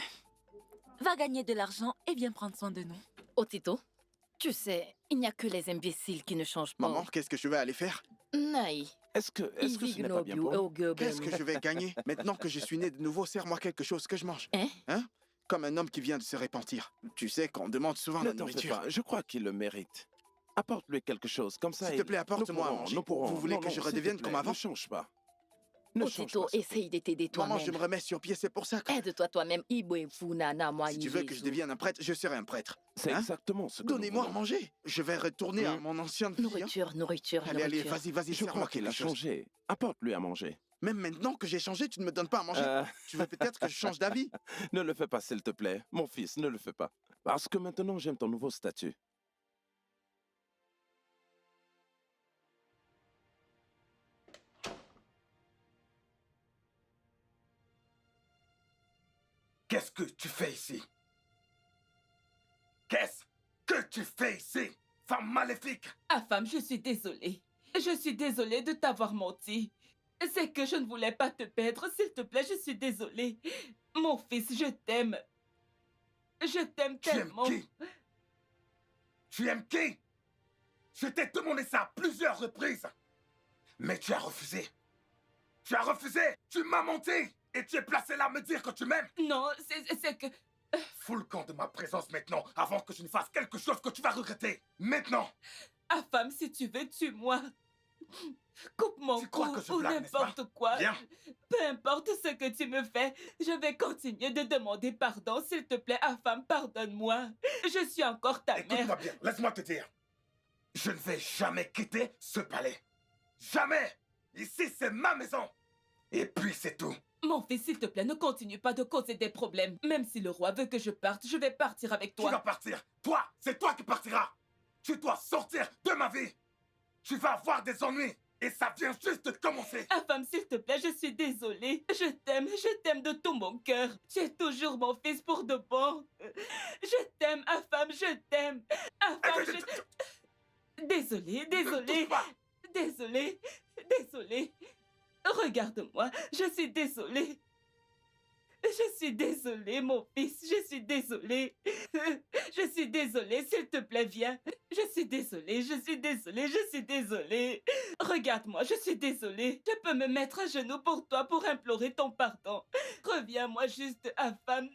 Va gagner de l'argent et viens prendre soin de nous. Otito, tu sais, il n'y a que les imbéciles qui ne changent pas. Maman, qu'est-ce que je vais aller faire? Naï. Est-ce que ce n'est pas bien pour nous? Qu'est-ce que je vais gagner? Maintenant que je suis né de nouveau, serre-moi quelque chose que je mange. Hein? Comme un homme qui vient de se repentir. Tu sais qu'on demande souvent la Ne t'en fais nourriture. pas, je crois qu'il le mérite. Apporte-lui quelque chose, comme ça. S'il te plaît, apporte-moi à manger. Vous voulez que je redevienne comme avant? Ne change pas. Ne change Otito, pas. essaye de t'aider toi-même. Maman, je me remets sur pied, c'est pour ça que... Aide-toi toi-même. Si tu veux que je devienne un prêtre, je serai un prêtre. C'est exactement ce que Donnez-moi à manger. Je vais retourner à mon ancienne vie. Nourriture. Allez, vas-y, Je crois qu'il a changé. Apporte-lui à manger. Même maintenant que j'ai changé, tu ne me donnes pas à manger. Tu veux peut-être que je change d'avis? Ne le fais pas, s'il te plaît. Mon fils, ne le fais pas. Parce que maintenant, j'aime ton nouveau statut. Qu'est-ce que tu fais ici? Qu'est-ce que tu fais ici, femme maléfique? Ah, femme, je suis désolée. Je suis désolée de t'avoir menti. C'est que je ne voulais pas te perdre. S'il te plaît, je suis désolée. Mon fils, je t'aime. Je t'aime tellement. Tu aimes qui? Tu aimes qui? Je t'ai demandé ça à plusieurs reprises. Mais tu as refusé. Tu as refusé. Tu m'as menti. Et tu es placé là à me dire que tu m'aimes. Non, c'est que... Fous le camp de ma présence maintenant, avant que je ne fasse quelque chose que tu vas regretter. Maintenant. Ah, femme, si tu veux, tue-moi. Coupe mon cou ou n'importe quoi. Viens. Peu importe ce que tu me fais, je vais continuer de demander pardon. S'il te plaît, ah, femme, pardonne-moi. Je suis encore ta mère. Écoute-moi bien, laisse-moi te dire. Je ne vais jamais quitter ce palais. Jamais. Ici, c'est ma maison. Et puis, c'est tout. Mon fils, s'il te plaît, ne continue pas de causer des problèmes. Même si le roi veut que je parte, je vais partir avec toi. Tu vas partir. Toi, c'est toi qui partiras. Tu dois sortir de ma vie. Tu vas avoir des ennuis. Et ça vient juste de commencer. Ah, femme, s'il te plaît, je suis désolée. Je t'aime de tout mon cœur. Tu es toujours mon fils pour de bon. Je t'aime, ah, femme, je t'aime. Ah, femme, Désolée. Regarde-moi, je suis désolée. Je suis désolée, mon fils, je suis désolée. Je suis désolée, s'il te plaît, viens. Je suis désolée. Regarde-moi, je suis désolée. Je peux me mettre à genoux pour toi pour implorer ton pardon. Reviens-moi juste, à femme.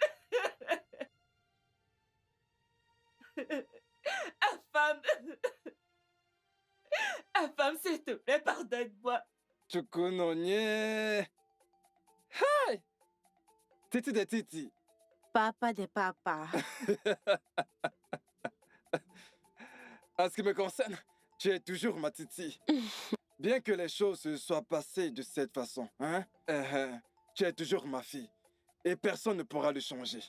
À femme, s'il te plaît, pardonne-moi. Chukunonye. Hi! Titi de Titi. Papa de papa. En ce qui me concerne, tu es toujours ma Titi. Bien que les choses se soient passées de cette façon, hein? Tu es toujours ma fille. Et personne ne pourra le changer.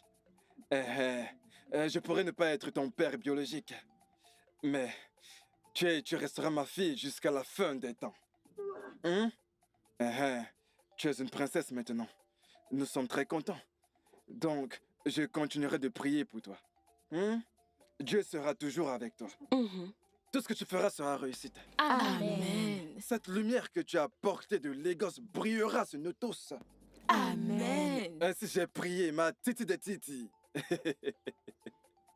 Je pourrais ne pas être ton père biologique. Mais tu resteras ma fille jusqu'à la fin des temps. Hein? Tu es une princesse maintenant. Nous sommes très contents. Donc, je continuerai de prier pour toi. Dieu sera toujours avec toi. Tout ce que tu feras sera réussite. Amen. Cette lumière que tu as portée de Lagos brillera sur nous tous. Amen. Ainsi j'ai prié, ma Titi de Titi.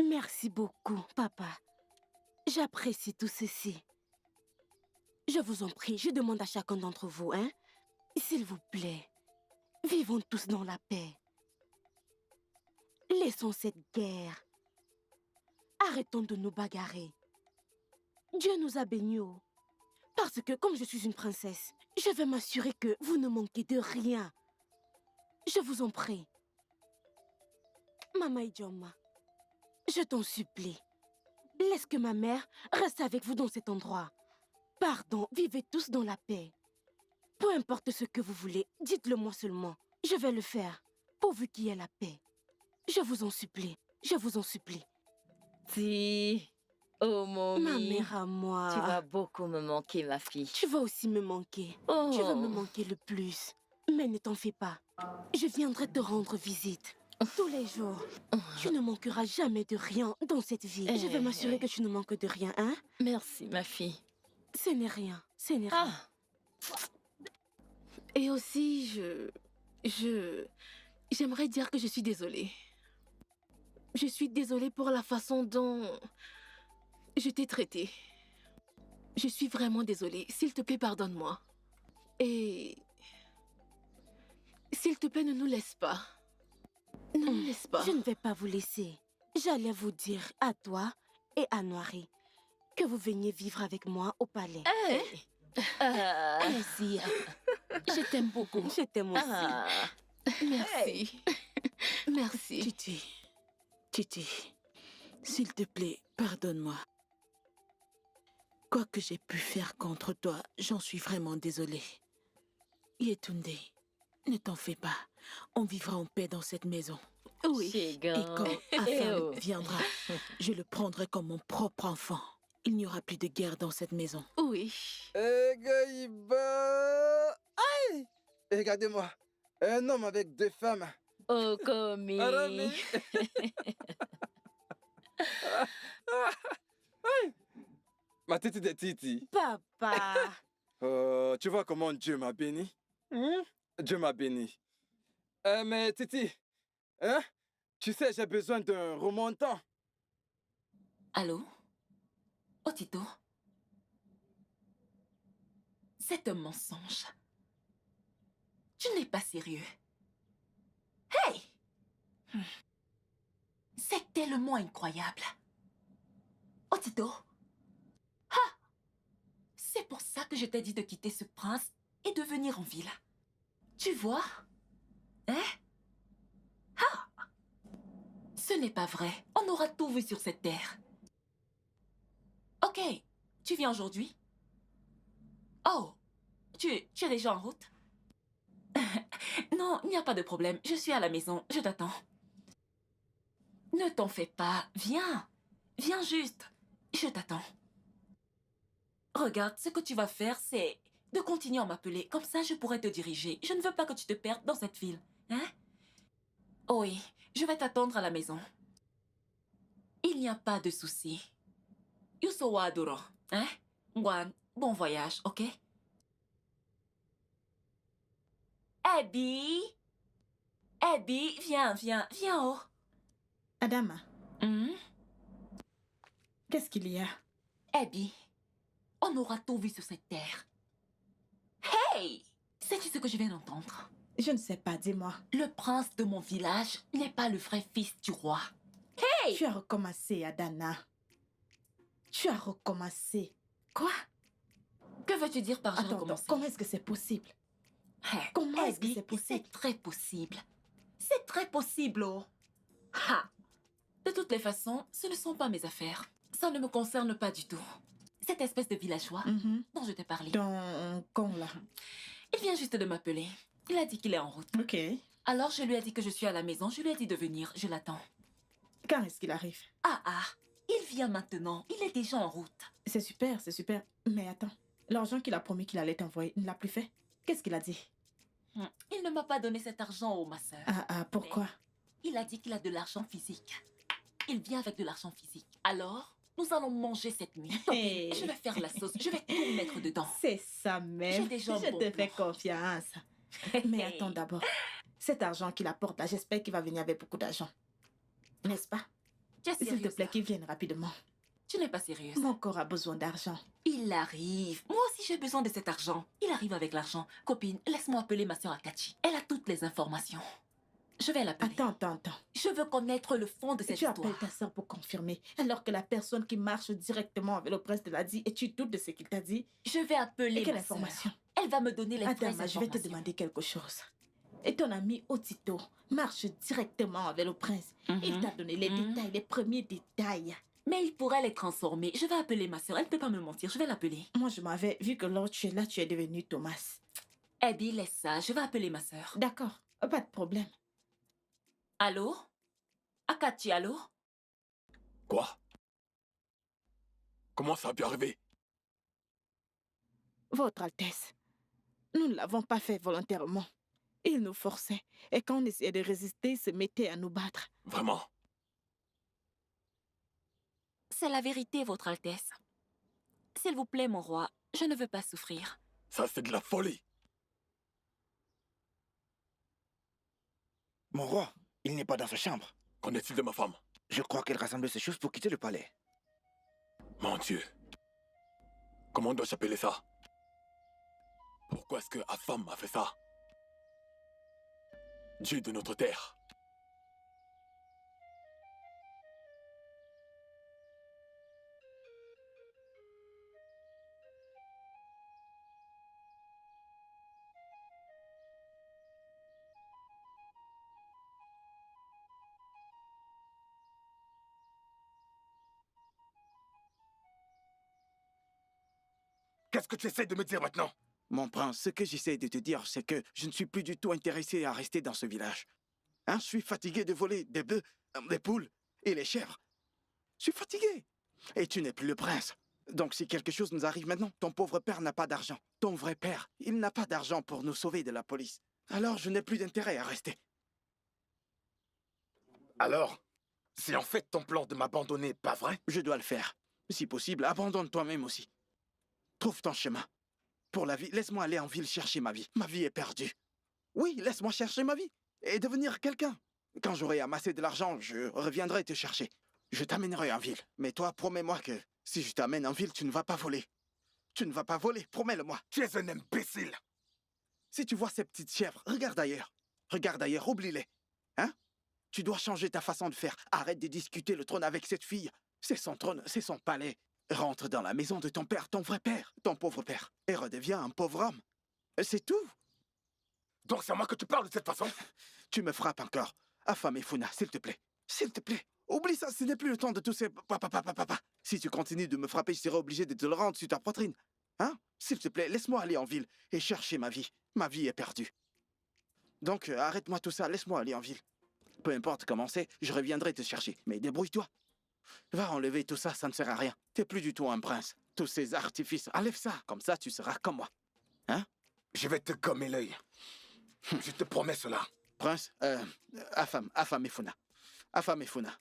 Merci beaucoup, papa. J'apprécie tout ceci. Je vous en prie, je demande à chacun d'entre vous, hein? S'il vous plaît, vivons tous dans la paix. Laissons cette guerre. Arrêtons de nous bagarrer. Dieu nous a bénis. Parce que comme je suis une princesse, je vais m'assurer que vous ne manquez de rien. Je vous en prie. Mama Idioma, je t'en supplie. Laisse que ma mère reste avec vous dans cet endroit. Pardon, vivez tous dans la paix. Peu importe ce que vous voulez, dites-le moi seulement. Je vais le faire, pourvu qu'il y ait la paix. Je vous en supplie, je vous en supplie. Si, oh mon Ma mère à moi. Tu vas beaucoup me manquer, ma fille. Tu vas aussi me manquer. Oh. Tu vas me manquer le plus. Mais ne t'en fais pas. Je viendrai te rendre visite. Tous les jours. Tu ne manqueras jamais de rien dans cette vie. Je vais m'assurer que tu ne manques de rien, hein? Merci, ma fille. Ce n'est rien, ce n'est rien. Et aussi, j'aimerais dire que je suis désolée. Je suis désolée pour la façon dont je t'ai traitée. Je suis vraiment désolée. S'il te plaît, pardonne-moi. Et s'il te plaît, ne nous laisse pas. Ne nous laisse pas. Je ne vais pas vous laisser. J'allais vous dire à toi et à Noiré que vous veniez vivre avec moi au palais. Hey. Plaisir. Je t'aime beaucoup. Je t'aime aussi. Merci. Merci. Titi, Titi, s'il te plaît, pardonne-moi. Quoi que j'ai pu faire contre toi, j'en suis vraiment désolée. Yetunde, ne t'en fais pas. On vivra en paix dans cette maison. Oui. Et quand Afam viendra, je le prendrai comme mon propre enfant. Il n'y aura plus de guerre dans cette maison. Oui. Gaïba! Aïe! Et regardez-moi, un homme avec 2 femmes. Oh, Komi. Aïe! Ma titi de Titi. Papa. Oh, tu vois comment Dieu m'a béni? Dieu m'a béni. Mais Titi, hein? Tu sais, j'ai besoin d'un remontant. Allô? Otito? C'est un mensonge. Tu n'es pas sérieux. Hey! C'est tellement incroyable. Otito? Ah! C'est pour ça que je t'ai dit de quitter ce prince et de venir en ville. Tu vois? Hein? Ah! Ce n'est pas vrai. On aura tout vu sur cette terre. Ok, tu viens aujourd'hui? Oh, tu es déjà en route? Non, il n'y a pas de problème. Je suis à la maison, je t'attends. Ne t'en fais pas, viens. Viens juste. Je t'attends. Regarde, ce que tu vas faire, c'est de continuer à m'appeler. Comme ça, je pourrai te diriger. Je ne veux pas que tu te perdes dans cette ville. Hein? Oui, je vais t'attendre à la maison. Il n'y a pas de souci. Yuso wa adoro, hein? Ngwan, bon voyage, ok? Abby! Abby, viens, oh. Adama, Hmm? qu'est-ce qu'il y a? Abby, on aura tout vu sur cette terre. Hey! Sais-tu ce que je viens d'entendre? Je ne sais pas, dis-moi. Le prince de mon village n'est pas le vrai fils du roi. Hey! Tu as recommencé, Adana. Tu as recommencé. Quoi? Que veux-tu dire par j'ai Attends, recommencé? comment est-ce que c'est possible? Hey, Comment est-ce que Abby, c'est possible? c'est très possible. C'est très possible, oh. Ha! De toutes les façons, ce ne sont pas mes affaires. Ça ne me concerne pas du tout. Cette espèce de villageois dont je t'ai parlé. Ton con, là. Il vient juste de m'appeler. Il a dit qu'il est en route. Ok. Alors je lui ai dit que je suis à la maison. Je lui ai dit de venir. Je l'attends. Quand est-ce qu'il arrive? Ah, il vient maintenant. Il est déjà en route. C'est super, c'est super. Mais attends, l'argent qu'il a promis qu'il allait t'envoyer, il ne l'a plus fait? Qu'est-ce qu'il a dit? Il ne m'a pas donné cet argent, oh, ma sœur. Pourquoi? Il a dit qu'il a de l'argent physique. Il vient avec de l'argent physique. Alors, nous allons manger cette nuit. Hey. Je vais faire la sauce. Je vais tout mettre dedans. C'est ça même. J'ai déjà un Je bon te fais plan. confiance. Mais attends d'abord. Cet argent qu'il apporte là, j'espère qu'il va venir avec beaucoup d'argent. N'est-ce pas? Tu es S'il te sérieuse, plaît, là? qu'il vienne rapidement. Tu n'es pas sérieuse. Mon corps a besoin d'argent. Il arrive. Moi aussi, j'ai besoin de cet argent. Il arrive avec l'argent. Copine, laisse-moi appeler ma sœur Akachi. Elle a toutes les informations. Je vais l'appeler. Attends. Je veux connaître le fond de cette Tu histoire. appelles ta soeur pour confirmer, alors que la personne qui marche directement avec le prince te l'a dit et tu doutes de ce qu'il t'a dit. Je vais appeler Et quelle ma sœur. information? Elle va me donner les vraies Adama, je vais te informations. demander quelque chose. Et ton ami Otito marche directement avec le prince. Il t'a donné les détails, les premiers détails. Mais il pourrait les transformer. Je vais appeler ma sœur. Elle ne peut pas me mentir. Je vais l'appeler. Moi, je m'avais vu que lorsque tu es là, tu es devenu Thomas. Abby, laisse ça. Je vais appeler ma sœur. D'accord, pas de problème. Allô? Akachi, allô? Quoi? Comment ça a pu arriver? Votre Altesse, nous ne l'avons pas fait volontairement. Il nous forçait. Et quand on essayait de résister, il se mettait à nous battre. Vraiment? C'est la vérité, Votre Altesse. S'il vous plaît, mon roi, je ne veux pas souffrir. Ça, c'est de la folie. Mon roi, il n'est pas dans sa chambre. Qu'en est-il de ma femme? Je crois qu'elle rassemble ses choses pour quitter le palais. Mon Dieu. Comment dois-je appeler ça? Pourquoi est-ce que Afam a fait ça? Dieu de notre terre. Qu'est-ce que tu essaies de me dire maintenant? Mon prince, ce que j'essaie de te dire, c'est que je ne suis plus du tout intéressé à rester dans ce village. Hein, je suis fatigué de voler des bœufs, des poules et les chèvres. Je suis fatigué. Et tu n'es plus le prince. Donc si quelque chose nous arrive maintenant, ton pauvre père n'a pas d'argent. Ton vrai père, il n'a pas d'argent pour nous sauver de la police. Alors je n'ai plus d'intérêt à rester. Alors, c'est en fait ton plan de m'abandonner, pas vrai? Je dois le faire. Si possible, abandonne toi-même aussi. Trouve ton chemin. Pour la vie, laisse-moi aller en ville chercher ma vie. Ma vie est perdue. Oui, laisse-moi chercher ma vie et devenir quelqu'un. Quand j'aurai amassé de l'argent, je reviendrai te chercher. Je t'amènerai en ville. Mais toi, promets-moi que si je t'amène en ville, tu ne vas pas voler. Tu ne vas pas voler, promets-le-moi. Tu es un imbécile. Si tu vois ces petites chèvres, regarde ailleurs. Regarde ailleurs, oublie-les. Hein? Tu dois changer ta façon de faire. Arrête de discuter le trône avec cette fille. C'est son trône, c'est son palais. Rentre dans la maison de ton père, ton vrai père, ton pauvre père, et redeviens un pauvre homme. C'est tout. Donc c'est à moi que tu parles de cette façon? Tu me frappes encore. Affame Funa, s'il te plaît. S'il te plaît. Oublie ça, ce n'est plus le temps de tous ces papa. Si tu continues de me frapper, je serai obligé de te le rendre sur ta poitrine. Hein? S'il te plaît, laisse-moi aller en ville et chercher ma vie. Ma vie est perdue. Donc, arrête-moi tout ça, laisse-moi aller en ville. Peu importe comment c'est, je reviendrai te chercher. Mais débrouille-toi. Va enlever tout ça, ça ne sert à rien. T'es plus du tout un prince. Tous ces artifices, enlève ça. Comme ça, tu seras comme moi. Hein? Je vais te gommer l'œil. Je te promets cela. Prince, Affame Funa. Affame Funa.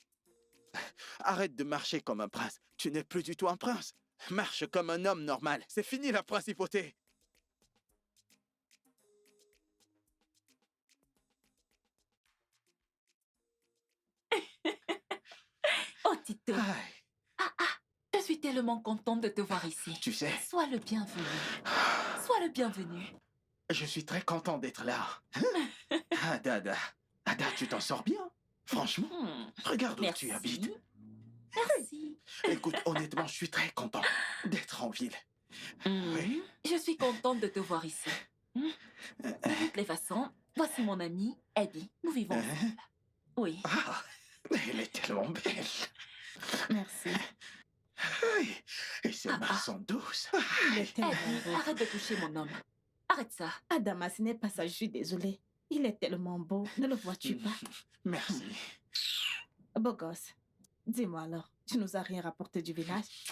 Arrête de marcher comme un prince. Tu n'es plus du tout un prince. Marche comme un homme normal. C'est fini la principauté. Oh, Tito. Je suis tellement contente de te voir ici. Tu sais... Sois le bienvenu. Sois le bienvenu. Je suis très content d'être là. Ada, tu t'en sors bien. Franchement, regarde où tu habites. Merci. Écoute, honnêtement, je suis très content d'être en ville. Oui. Je suis contente de te voir ici. De toutes les façons, voici mon amie, Eddie. Nous vivons ensemble. Oui. Ah, elle est tellement belle. Merci. Oui. Et ses mains sont douces. Il est tellement Eddie, beau. arrête de toucher mon homme. Arrête ça. Adama, ce n'est pas ça, je suis désolée. Il est tellement beau, ne le vois-tu pas? Merci. Beau gosse. Dis-moi alors, tu nous as rien rapporté du village?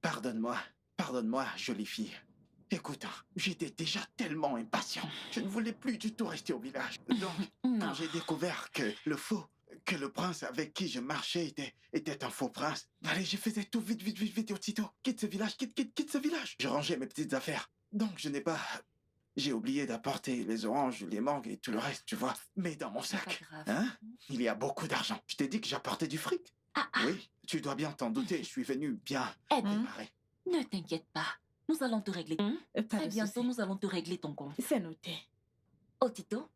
Pardonne-moi, jolie fille. Écoute, j'étais déjà tellement impatient. Je ne voulais plus du tout rester au village. Donc, quand j'ai découvert que le prince avec qui je marchais était un faux prince, allez, je faisais tout vite, aussitôt. Quitte ce village, quitte ce village. Je rangeais mes petites affaires. Donc, j'ai oublié d'apporter les oranges, les mangues et tout le reste, tu vois. Mais dans mon sac, il y a beaucoup d'argent. Je t'ai dit que j'apportais du fric. Oui, tu dois bien t'en douter. Je suis venu bien préparé. Ne t'inquiète pas. Nous allons te régler. Très bientôt, nous allons te régler ton compte. C'est noté. Oh, Tito,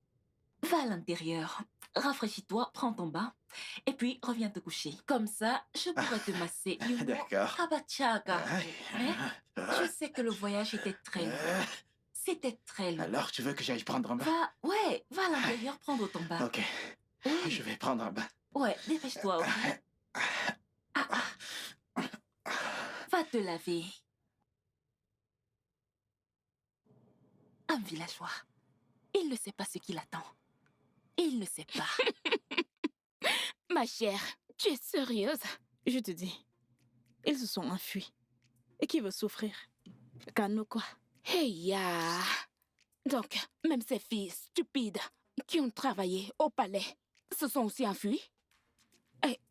va à l'intérieur. Rafraîchis-toi, prends ton bain. Et puis, reviens te coucher. Comme ça, je pourrai te masser. D'accord. Kabachaga. Je sais que le voyage était très long. C'était très long. Alors, tu veux que j'aille prendre un bain? Va à l'intérieur prendre ton bain. Ok. Je vais prendre un bain. Ouais, dépêche-toi, ok? Va te laver. Un villageois. Il ne sait pas ce qu'il attend. Il ne sait pas. Ma chère, tu es sérieuse? Je te dis, ils se sont enfuis. Et qui veut souffrir? Kano, quoi? Hey, ya. Donc, même ces filles stupides qui ont travaillé au palais se sont aussi enfuies?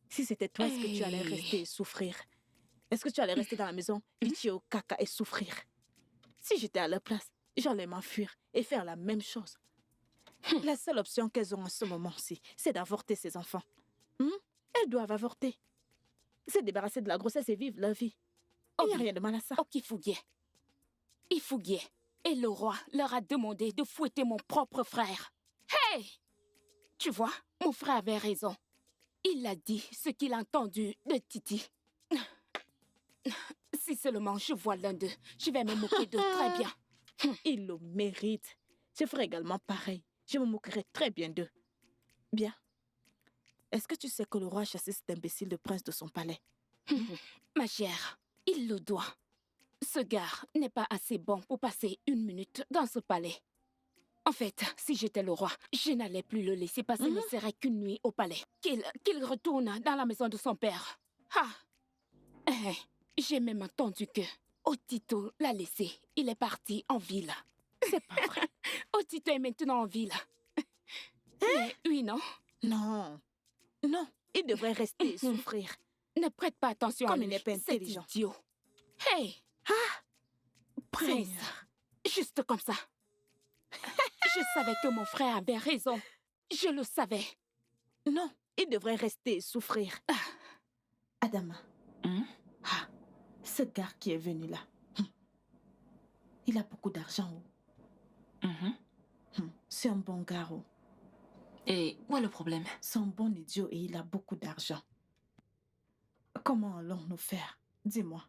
Si c'était toi, est-ce que tu allais rester et souffrir? Est-ce que tu allais rester dans la maison, Ichio Kaka et souffrir? Si j'étais à leur place, j'allais m'enfuir et faire la même chose. La seule option qu'elles ont en ce moment-ci, c'est d'avorter ces enfants. Elles doivent avorter. Se débarrasser de la grossesse et vivre leur vie. Il n'y a rien de mal à ça. Ok, Fouguier. Ifouguier. Et le roi leur a demandé de fouetter mon propre frère. Hey! Tu vois, mon frère avait raison. Il a dit ce qu'il a entendu de Titi. Si seulement je vois l'un d'eux, je vais me moquer d'eux très bien. Il le mérite. Je ferai également pareil. Je me moquerai très bien d'eux. Bien. Est-ce que tu sais que le roi a chassé cet imbécile de prince de son palais? Ma chère, il le doit. Ce gars n'est pas assez bon pour passer 1 minute dans ce palais. En fait, si j'étais le roi, je n'allais plus le laisser passer ne serait qu'une nuit au palais. Qu'il retourne dans la maison de son père. Ah! J'ai même entendu que Otito l'a laissé. Il est parti en ville. C'est pas vrai. Otito est maintenant en ville. Mais oui, non? Non. Non, il devrait rester et souffrir. Ne prête pas attention à Comme lui. il n'est pas intelligent. C'est idiot. Hey! Prince. Juste comme ça. Je savais que mon frère avait raison. Je le savais. Non, il devrait rester et souffrir. Adama. Ce gars qui est venu là. Il a beaucoup d'argent. C'est un bon gars. Et où est le problème? C'est un bon idiot et il a beaucoup d'argent. Comment allons-nous faire? Dis-moi.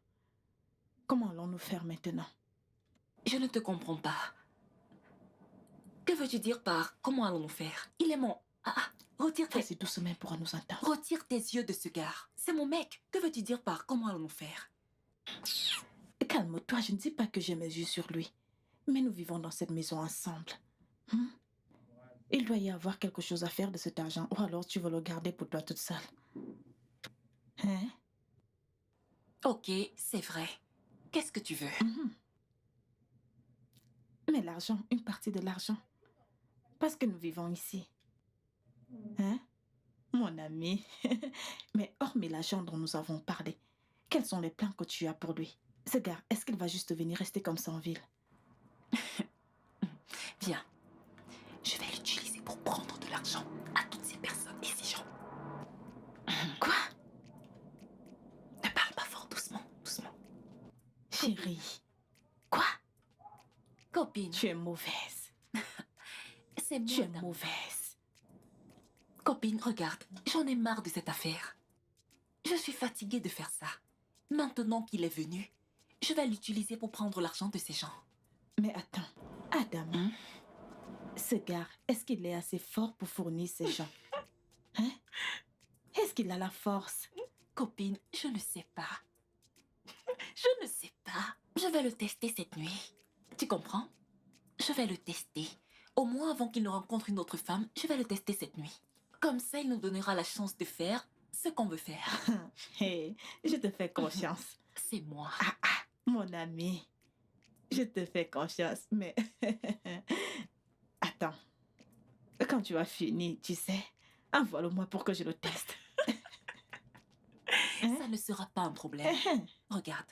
Comment allons-nous faire maintenant? Je ne te comprends pas. Que veux-tu dire par comment allons-nous faire? Il est mon... retire tes... Vas-y doucement pour nous entendre. Retire tes yeux de ce gars. C'est mon mec. Que veux-tu dire par comment allons-nous faire? Calme-toi, je ne dis pas que j'ai mes yeux sur lui. Mais nous vivons dans cette maison ensemble. Il doit y avoir quelque chose à faire de cet argent. Ou alors tu veux le garder pour toi toute seule. Hein? Ok, c'est vrai. Qu'est-ce que tu veux? Mais l'argent, une partie de l'argent. Parce que nous vivons ici. Hein? Mon ami. Mais hormis l'argent dont nous avons parlé, quels sont les plans que tu as pour lui? Ce gars, est-ce qu'il va juste venir rester comme ça en ville? Viens. Je vais l'utiliser pour prendre de l'argent à toutes ces personnes et ces gens. Quoi? Ne parle pas fort, doucement, doucement. Chérie. Quoi? Copine. Tu es mauvaise. C'est moi. Tu es mauvaise. Copine, regarde, j'en ai marre de cette affaire. Je suis fatiguée de faire ça. Maintenant qu'il est venu, je vais l'utiliser pour prendre l'argent de ces gens. Mais attends, Adam, ce gars, est-ce qu'il est assez fort pour fournir ces gens? Hein? Est-ce qu'il a la force? Copine, je ne sais pas. Je ne sais pas. Je vais le tester cette nuit. Tu comprends? Je vais le tester. Au moins avant qu'il ne rencontre une autre femme, je vais le tester cette nuit. Comme ça, il nous donnera la chance de faire ce qu'on veut faire. Hey, je te fais confiance. C'est moi. Mon ami. Je te fais confiance, mais... Attends. Quand tu as fini, tu sais, envoie-le-moi pour que je le teste. Ça ne sera pas un problème. Regarde,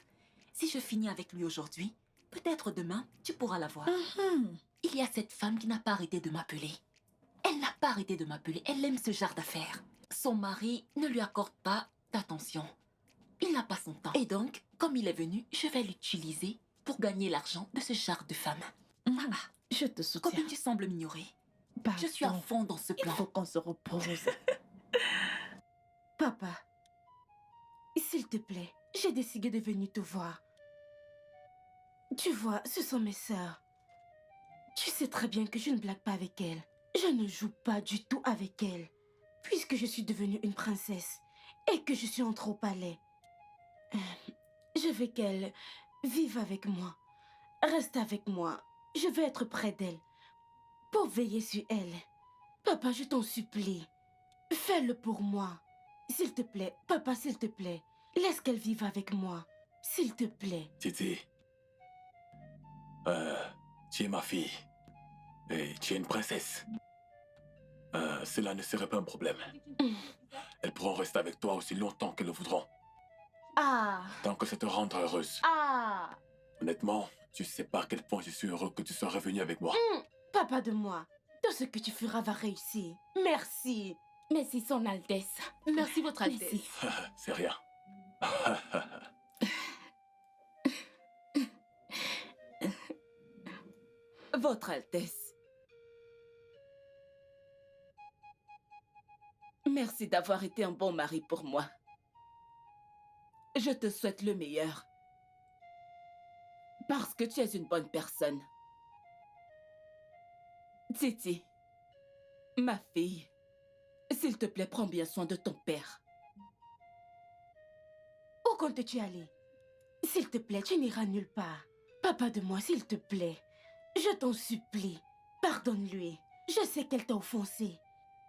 si je finis avec lui aujourd'hui, peut-être demain, tu pourras la voir. Il y a cette femme qui n'a pas arrêté de m'appeler. Elle n'a pas arrêté de m'appeler. Elle aime ce genre d'affaires. Son mari ne lui accorde pas d'attention. Il n'a pas son temps. Et donc, comme il est venu, je vais l'utiliser pour gagner l'argent de ce genre de femme. Je te soutiens. Copine, tu sembles m'ignorer. Je suis à fond dans ce plan. Il faut qu'on se repose. Papa, s'il te plaît, j'ai décidé de venir te voir. Tu vois, ce sont mes sœurs. Tu sais très bien que je ne blague pas avec elles. Je ne joue pas du tout avec elles. Puisque je suis devenue une princesse et que je suis entrée au palais. Je veux qu'elles vivent avec moi. Reste avec moi. Je veux être près d'elles. Pour veiller sur elles. Papa, je t'en supplie. Fais-le pour moi. S'il te plaît, papa, s'il te plaît. Laisse qu'elles vivent avec moi. S'il te plaît. Titi. Tu es ma fille. Et tu es une princesse. Cela ne serait pas un problème. Elles pourront rester avec toi aussi longtemps qu'elles le voudront. Tant que ça te rendra heureuse. Honnêtement, tu sais pas à quel point je suis heureux que tu sois revenu avec moi. Papa de moi, tout ce que tu feras va réussir. Merci. Merci, Son Altesse. Merci, Votre Altesse. C'est rien. Votre Altesse. Merci d'avoir été un bon mari pour moi. Je te souhaite le meilleur. Parce que tu es une bonne personne. Titi, ma fille, s'il te plaît, prends bien soin de ton père. Où comptes-tu aller? S'il te plaît, tu n'iras nulle part. Papa de moi, s'il te plaît. Je t'en supplie. Pardonne-lui. Je sais qu'elle t'a offensé.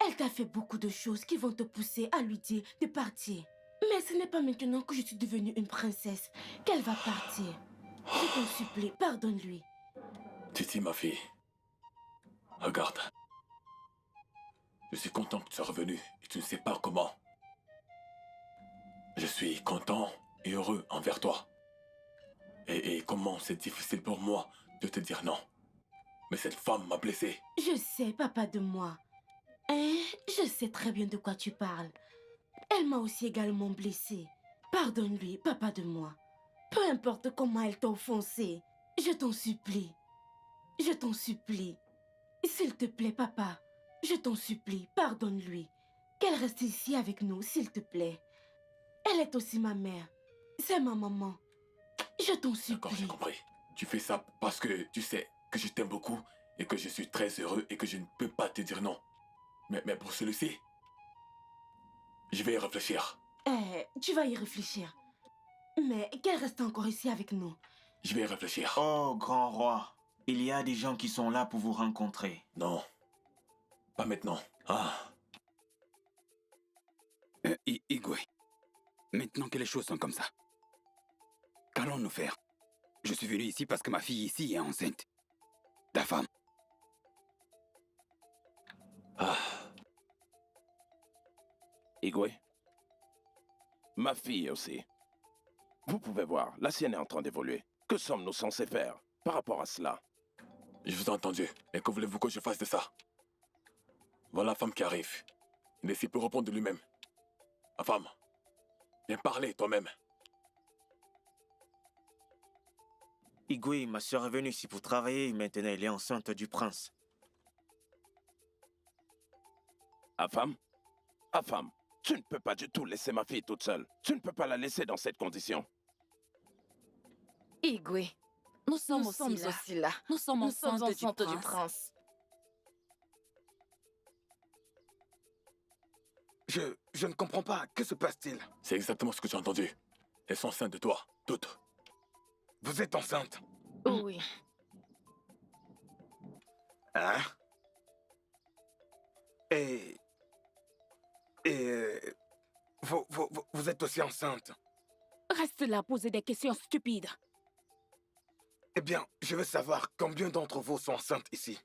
Elle t'a fait beaucoup de choses qui vont te pousser à lui dire de partir. Mais ce n'est pas maintenant que je suis devenue une princesse qu'elle va partir. Je t'en supplie, pardonne-lui. Titi, ma fille. Regarde. Je suis content que tu sois revenue et tu ne sais pas comment. Je suis content et heureux envers toi. Et comment c'est difficile pour moi de te dire non. Mais cette femme m'a blessé. Je sais, papa de moi. Hein? Je sais très bien de quoi tu parles. Elle m'a aussi également blessée. Pardonne-lui, papa de moi. Peu importe comment elle t'a offensé. Je t'en supplie. Je t'en supplie. S'il te plaît, papa. Je t'en supplie, pardonne-lui. Qu'elle reste ici avec nous, s'il te plaît. Elle est aussi ma mère. C'est ma maman. Je t'en supplie. D'accord, j'ai compris. Tu fais ça parce que tu sais que je t'aime beaucoup et que je suis très heureux et que je ne peux pas te dire non. Mais pour celui-ci, je vais y réfléchir. Tu vas y réfléchir. Mais qu'elle reste encore ici avec nous. Je vais y réfléchir. Oh, grand roi, il y a des gens qui sont là pour vous rencontrer. Non, pas maintenant. Ah. Igwe, maintenant que les choses sont comme ça, qu'allons-nous faire? Je suis venu ici parce que ma fille ici est enceinte. Ta femme. Ah. Igwe, ma fille aussi. Vous pouvez voir, la sienne est en train d'évoluer. Que sommes-nous censés faire par rapport à cela? Je vous ai entendu, mais que voulez-vous que je fasse de ça? Voilà la femme qui arrive. Il est ici pour répondre de lui-même. Ma femme, viens parler toi-même. Igwe, ma soeur est venue ici pour travailler et maintenant elle est enceinte du prince. Afam, tu ne peux pas du tout laisser ma fille toute seule. Tu ne peux pas la laisser dans cette condition. Igwe, nous sommes aussi là. Nous sommes enceintes du prince. Je ne comprends pas. Que se passe-t-il? C'est exactement ce que j'ai entendu. Elles sont enceintes de toi, toutes. Vous êtes enceinte? Oui. Hein? Et vous êtes aussi enceinte? Reste là à poser des questions stupides. Eh bien, je veux savoir combien d'entre vous sont enceintes ici.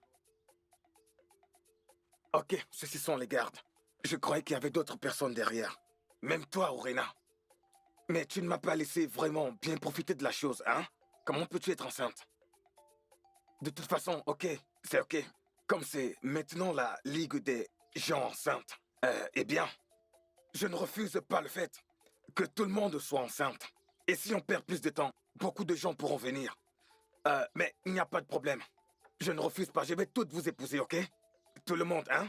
Ok, ceux-ci sont les gardes. Je croyais qu'il y avait d'autres personnes derrière. Même toi, Orena. Mais tu ne m'as pas laissé vraiment bien profiter de la chose, hein? Comment peux-tu être enceinte? De toute façon, ok, c'est ok. Comme c'est maintenant la ligue des gens enceintes, eh bien, je ne refuse pas le fait que tout le monde soit enceinte. Et si on perd plus de temps, beaucoup de gens pourront venir. Mais il n'y a pas de problème. Je ne refuse pas, je vais toutes vous épouser, ok? Tout le monde, hein?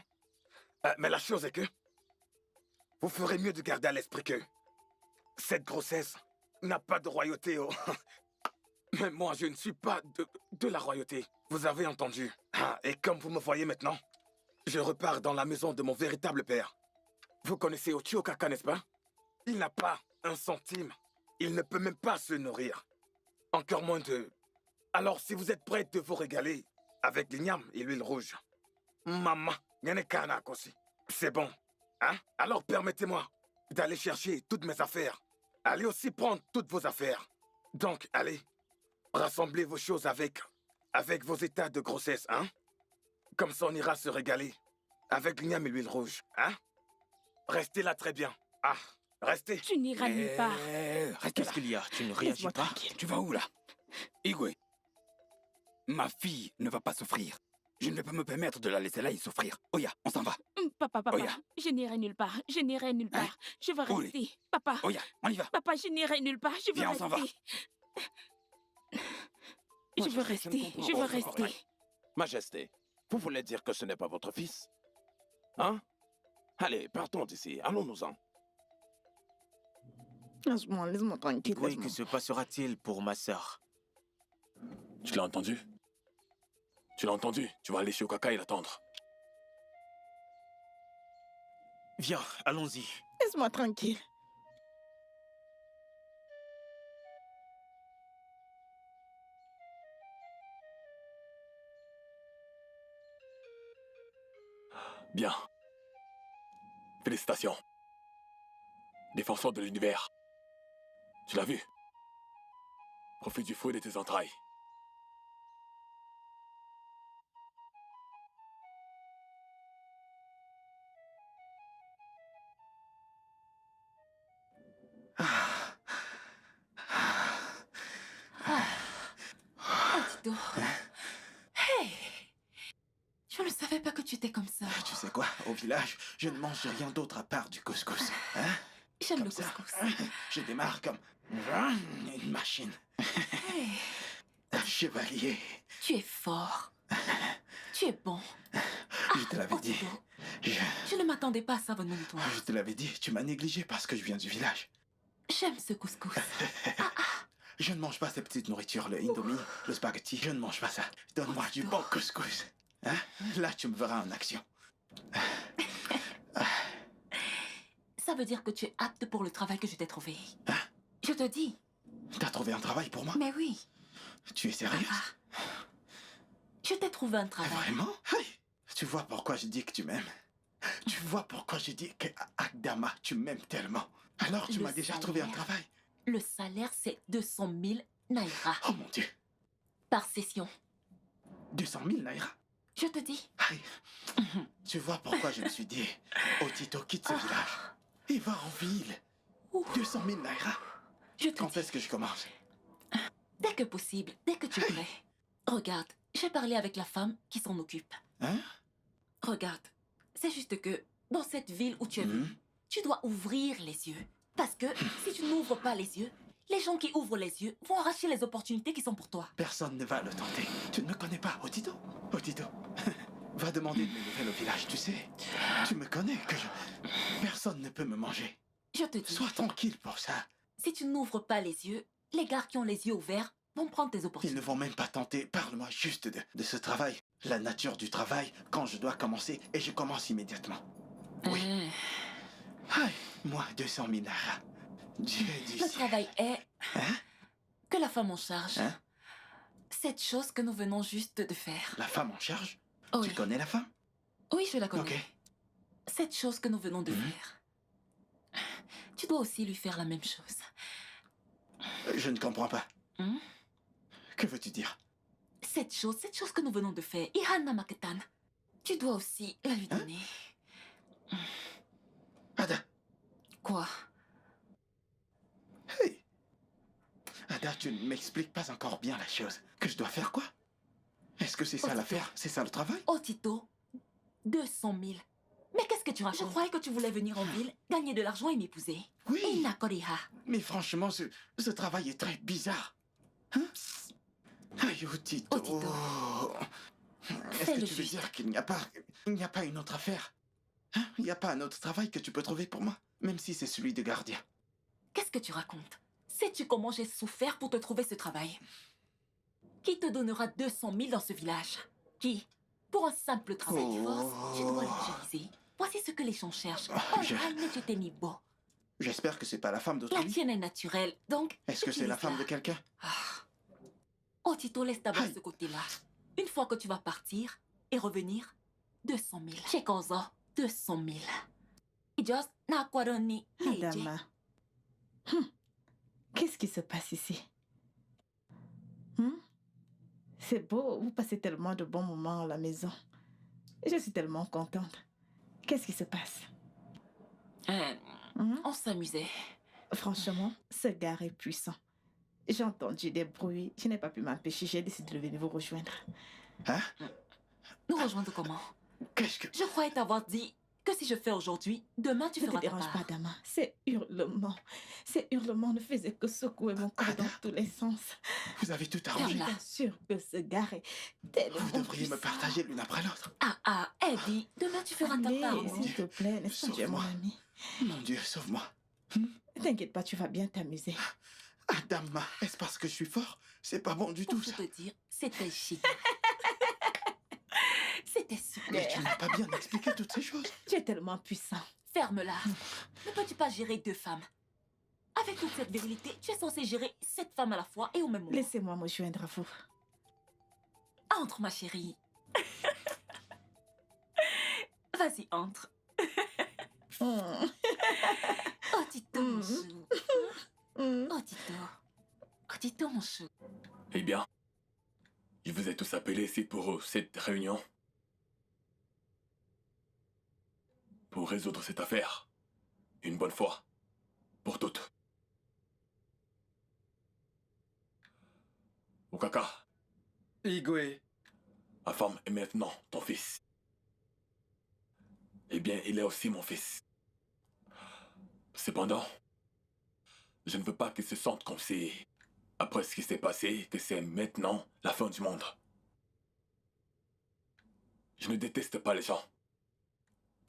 Mais la chose est que vous ferez mieux de garder à l'esprit que cette grossesse n'a pas de royauté. Oh. Mais moi, je ne suis pas de la royauté. Vous avez entendu. Et comme vous me voyez maintenant, je repars dans la maison de mon véritable père. Vous connaissez Ochio Kaka, n'est-ce pas? Il n'a pas un centime. Il ne peut même pas se nourrir. Encore moins de... Alors, si vous êtes prêts de vous régaler avec l'igname et l'huile rouge, maman, c'est bon. Hein? Alors, permettez-moi d'aller chercher toutes mes affaires. Allez aussi prendre toutes vos affaires. Donc, allez, rassemblez vos choses avec vos états de grossesse, hein? Comme ça, on ira se régaler avec l'igname et l'huile rouge, hein? Restez là très bien. Ah, restez. Tu n'iras nulle part. Qu'est-ce qu'il y a? Tu ne réagis pas? Tu vas où là? Igwe, ma fille ne va pas souffrir. Je ne vais pas me permettre de la laisser là y souffrir. Oya, on s'en va. Papa, Oya. je n'irai nulle part. Je n'irai nulle part. Je vais Ouli. rester. Papa. Oya, on y va. Papa, je n'irai nulle part. Je veux Viens, on rester. s'en va. Je veux rester. Je veux rester. Majesté, vous voulez dire que ce n'est pas votre fils? Hein? Allez, partons d'ici. Allons-nous-en. Laisse-moi tranquille. Oui, que se passera-t-il pour ma sœur? Tu l'as entendu? Tu l'as entendu? Tu vas aller chez Okaka et l'attendre. Viens, allons-y. Laisse-moi tranquille. Bien. Félicitations. Défenseur de l'univers. Tu l'as vu? Profite du fouet de tes entrailles. Otito. Hey! Je ne savais pas que tu étais comme ça. Tu sais quoi? Au village, je ne mange rien d'autre à part du couscous. Hein? J'aime le ça, couscous. Je démarre comme une machine. Hey! Un chevalier. Tu es fort. Tu es bon. Je te l'avais dit. Je ne m'attendais pas à ça venant de toi. Je te l'avais dit, tu m'as négligé parce que je viens du village. J'aime ce couscous. Je ne mange pas ces petites nourritures, le indomie, le spaghetti. Je ne mange pas ça. Donne-moi du bon couscous. Hein? Là, tu me verras en action. Ça veut dire que tu es apte pour le travail que je t'ai trouvé. Je te dis. T'as trouvé un travail pour moi? Mais oui. Tu es sérieuse? Je t'ai trouvé un travail. Vraiment? Hey, tu vois pourquoi je dis que tu m'aimes? Tu vois pourquoi je dis que Akdama, tu m'aimes tellement? Alors tu Le m'as déjà trouvé un travail. Le salaire, c'est 200 000 naira. Oh mon Dieu. Par session. 200 000 naira? Je te dis. Hey, tu vois pourquoi je me suis dit, Otito, quitte ce village. Et va en ville. 200 000 naira. Quand est-ce que je commence? Dès que possible, dès que tu es prêt. Regarde, j'ai parlé avec la femme qui s'en occupe. Hein? Regarde, c'est juste que dans cette ville où tu es venu, tu dois ouvrir les yeux. Parce que si tu n'ouvres pas les yeux, les gens qui ouvrent les yeux vont arracher les opportunités qui sont pour toi. Personne ne va le tenter. Tu ne me connais pas, Otito. Otito, va demander de mes nouvelles au village, tu sais. Tu me connais que je... Personne ne peut me manger. Je te dis. Sois tranquille pour ça. Si tu n'ouvres pas les yeux, les gars qui ont les yeux ouverts vont prendre tes opportunités. Ils ne vont même pas tenter. Parle-moi juste de ce travail. La nature du travail, quand je dois commencer, et je commence immédiatement. Oui. Aïe, moi, 200 000 naira. Dieu du Le ciel. travail est que la femme en charge. Cette chose que nous venons juste de faire. La femme en charge? Oui. Tu connais la femme? Oui, je la connais. Ok. Cette chose que nous venons de faire. Tu dois aussi lui faire la même chose. Je ne comprends pas. Que veux-tu dire? Cette chose que nous venons de faire, Ihana Maketan, tu dois aussi la lui donner. Ada. Quoi? Hey. Ada, tu ne m'expliques pas encore bien la chose. Que je dois faire quoi? Est-ce que c'est ça l'affaire? C'est ça le travail? Otito, 200 000. Mais qu'est-ce que tu racontes? Je croyais que tu voulais venir en ville, gagner de l'argent et m'épouser. Oui. Inakoriha. Mais franchement, ce travail est très bizarre. Hein? Aïe, Otito. Est-ce que tu veux dire qu'il n'y a pas une autre affaire? Hein? Il n'y a pas un autre travail que tu peux trouver pour moi? Même si c'est celui de gardien. Qu'est-ce que tu racontes? Sais-tu comment j'ai souffert pour te trouver ce travail? Qui te donnera 200 000 dans ce village? Qui? Pour un simple travail de force, tu dois l'utiliser. Voici ce que les gens cherchent. Tu t'es mis beau. J'espère que c'est pas la femme La d'autrui. tienne est naturelle, donc... Est-ce que c'est la femme de quelqu'un? Otito, laisse d'abord ce côté-là. Une fois que tu vas partir et revenir, 200 000. Chekozo, 200 000. Ijos, Nakwaroni, Adama. Qu'est-ce qui se passe ici? C'est beau, vous passez tellement de bons moments à la maison. Je suis tellement contente. Qu'est-ce qui se passe? On s'amusait. Franchement, ce gars est puissant. J'ai entendu des bruits, je n'ai pas pu m'empêcher, j'ai décidé de venir vous rejoindre. Hein? Nous rejoindre comment? Qu'est-ce que... Je croyais t'avoir dit que si je fais aujourd'hui, demain tu feras ta part. Ne te dérange pas, Dama. Ces hurlements ne faisaient que secouer mon corps dans tous les sens. Vous avez tout arrangé. Bien sûr que ce gars est tellement Vous devriez me partager l'une après l'autre. Eddie, demain tu feras ta part. S'il te plaît, n'est-ce pas, tu es mon ami? Mon Dieu, sauve-moi. T'inquiète pas, tu vas bien t'amuser. Adama, est-ce parce que je suis fort? C'est pas bon du tout, ça. Pour te dire, c'était chic. C'était super. Mais tu n'as pas bien expliqué toutes ces choses. Tu es tellement puissant. Ferme-la. Ne peux-tu pas gérer 2 femmes? Avec toute cette virilité, tu es censé gérer 7 femmes à la fois et au même moment. Laissez-moi me joindre à vous. Entre, ma chérie. Vas-y, entre. Oh, Tito, mon chou. Oh, Tito. Oh, Tito, mon chou. Eh bien, je vous ai tous appelés ici pour cette réunion. Pour résoudre cette affaire. Une bonne fois. Pour toutes. Okaka. Igwe. Ma femme est maintenant ton fils. Eh bien, il est aussi mon fils. Cependant, je ne veux pas qu'il se sente comme si, après ce qui s'est passé, que c'est maintenant la fin du monde. Je ne déteste pas les gens.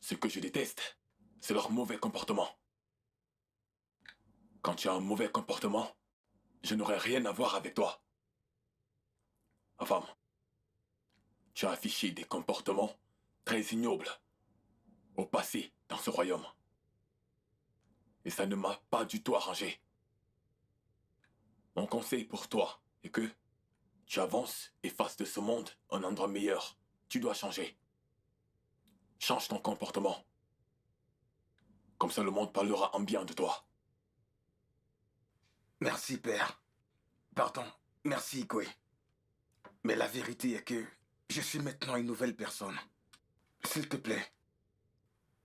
Ce que je déteste, c'est leur mauvais comportement. Quand tu as un mauvais comportement, je n'aurai rien à voir avec toi. Ma femme, tu as affiché des comportements très ignobles au passé dans ce royaume. Et ça ne m'a pas du tout arrangé. Mon conseil pour toi est que tu avances et fasses de ce monde un endroit meilleur. Tu dois changer. Change ton comportement. Comme ça, le monde parlera en bien de toi. Merci, père. Pardon. Merci, Igwe. Mais la vérité est que je suis maintenant une nouvelle personne. S'il te plaît,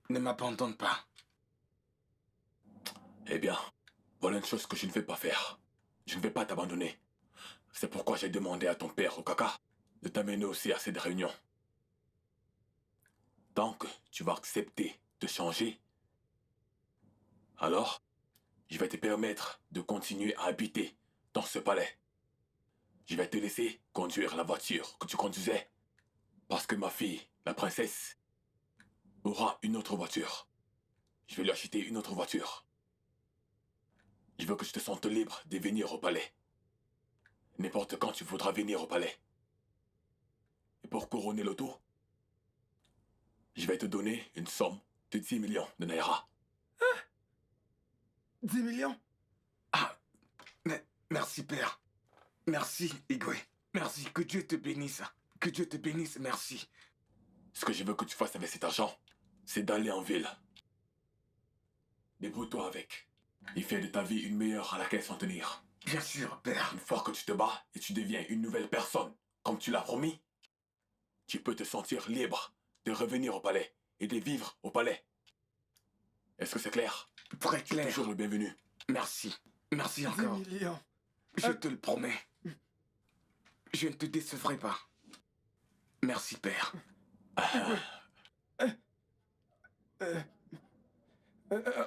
ne m'abandonne pas. Eh bien, voilà une chose que je ne vais pas faire. Je ne vais pas t'abandonner. C'est pourquoi j'ai demandé à ton père, Okaka, de t'amener aussi à cette réunion. Tant que tu vas accepter de changer, alors, je vais te permettre de continuer à habiter dans ce palais. Je vais te laisser conduire la voiture que tu conduisais. Parce que ma fille, la princesse, aura une autre voiture. Je vais lui acheter une autre voiture. Je veux que tu te sentes libre de venir au palais. N'importe quand tu voudras venir au palais. Et pour couronner le tout, je vais te donner une somme de 10 millions de naira. 10 millions? Ah, mais merci, père. Merci, Igwe. Merci, que Dieu te bénisse. Que Dieu te bénisse, merci. Ce que je veux que tu fasses avec cet argent, c'est d'aller en ville. Débrouille-toi avec. Et fais de ta vie une meilleure à laquelle s'en tenir. Bien sûr, père. Une fois que tu te bats et tu deviens une nouvelle personne, comme tu l'as promis, tu peux te sentir libre de revenir au palais et de vivre au palais. Est-ce que c'est clair? Très clair. Tu es toujours le bienvenu. Merci. Merci encore. 10 millions. Je te le promets. Je ne te décevrai pas. Merci, père.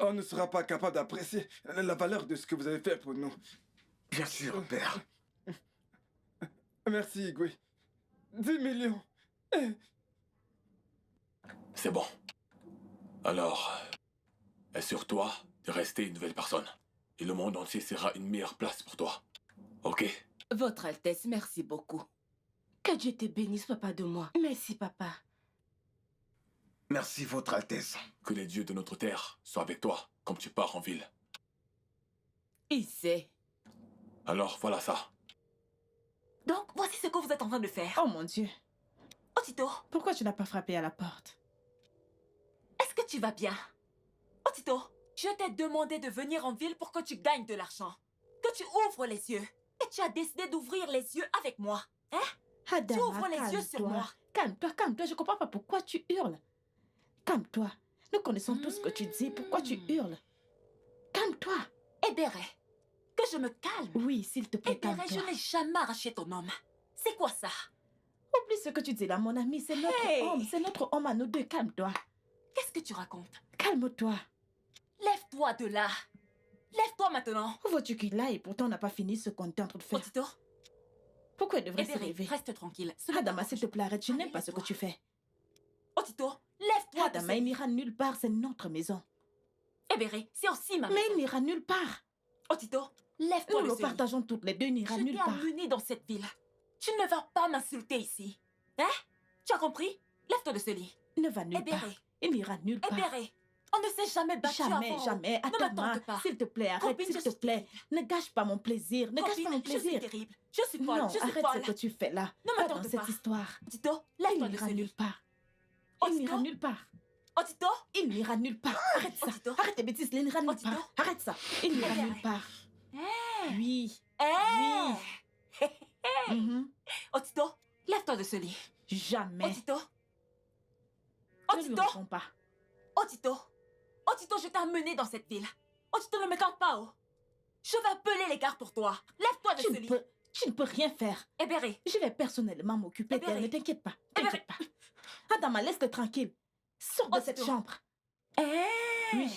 On ne sera pas capable d'apprécier la valeur de ce que vous avez fait pour nous. Bien sûr, père. Merci, Igwe. 10 millions. C'est bon. Alors, assure-toi de rester une nouvelle personne. Et le monde entier sera une meilleure place pour toi. Ok? Votre Altesse, merci beaucoup. Que Dieu te bénisse, papa de moi. Merci, papa. Merci, votre Altesse. Que les dieux de notre terre soient avec toi, comme tu pars en ville. Il sait. Alors, voilà ça. Donc, voici ce que vous êtes en train de faire. Oh mon Dieu. Oh, Tito. Pourquoi tu n'as pas frappé à la porte? Est-ce que tu vas bien? Oh, Tito, je t'ai demandé de venir en ville pour que tu gagnes de l'argent. Que tu ouvres les yeux. Et tu as décidé d'ouvrir les yeux avec moi. Hein? Adama, tu ouvres les yeux sur moi. Calme-toi, calme-toi. Je comprends pas pourquoi tu hurles. Calme-toi. Nous connaissons tout ce que tu dis. Pourquoi tu hurles? Calme-toi. Ebere, que je me calme. Oui, s'il te plaît, Ebere, calme-toi. je n'ai jamais arraché ton homme. C'est quoi ça? Oublie ce que tu dis là, mon ami. C'est notre homme. C'est notre homme à nous deux. Calme-toi. Qu'est-ce que tu racontes? Calme-toi. Lève-toi de là. Lève-toi maintenant. Où veux-tu qu'il aille? Pourtant, on n'a pas fini ce qu'on était en train de faire. Tito. Pourquoi il devrait se Ebere, réveiller? reste tranquille. Adama, s'il te plaît, arrête. Je n'aime pas ce que tu fais. Oh, Tito, lève-toi de Adama, il n'ira nulle part. C'est notre maison. Ebere, c'est aussi ma maison. Mais il n'ira nulle part. Oh, Tito, lève-toi Nous de le ce lit. partageons toutes les deux. Il n'ira nulle Je t'ai part. amené dans cette ville. Tu ne vas pas m'insulter ici. Hein? Tu as compris? Lève-toi de ce lit. Il ne va nulle part. Ebere. Il n'ira nulle part. Ebere, on ne s'est jamais battu Jamais, avant. jamais. Ne Attends-moi. m'attends pas. S'il te plaît, arrête, Copine, s'il je te suis plaît. Ne gâche pas mon plaisir. Ne gâche Copine, pas mon je suis plaisir. terrible. Je suis folle. Non, je suis arrête folle. ce que tu fais là. Ne Pas m'attends dans pas. cette histoire. Tito, Il lève-toi de n'ira ce nulle lit. part. Oh, Il n'ira Tito, nulle part. Otito? Il n'ira nulle part. Arrête ça. Arrête tes bêtises, il n'ira nulle part. Arrête ça. Il n'ira nulle part. Oui. Oui. Otito, lève-toi de ce lit. Jamais. Otito? Ne lui réponds pas. Otito? Otito, je t'ai amené dans cette ville. Otito, ne me tente pas, oh. Je vais appeler les gardes pour toi. Lève-toi de ce lit. Tu ne peux rien faire. Eberi. Je vais personnellement m'occuper d'elle. Ne t'inquiète pas. T'inquiète pas. Adama, laisse-le tranquille. Sors de cette chambre. Oui.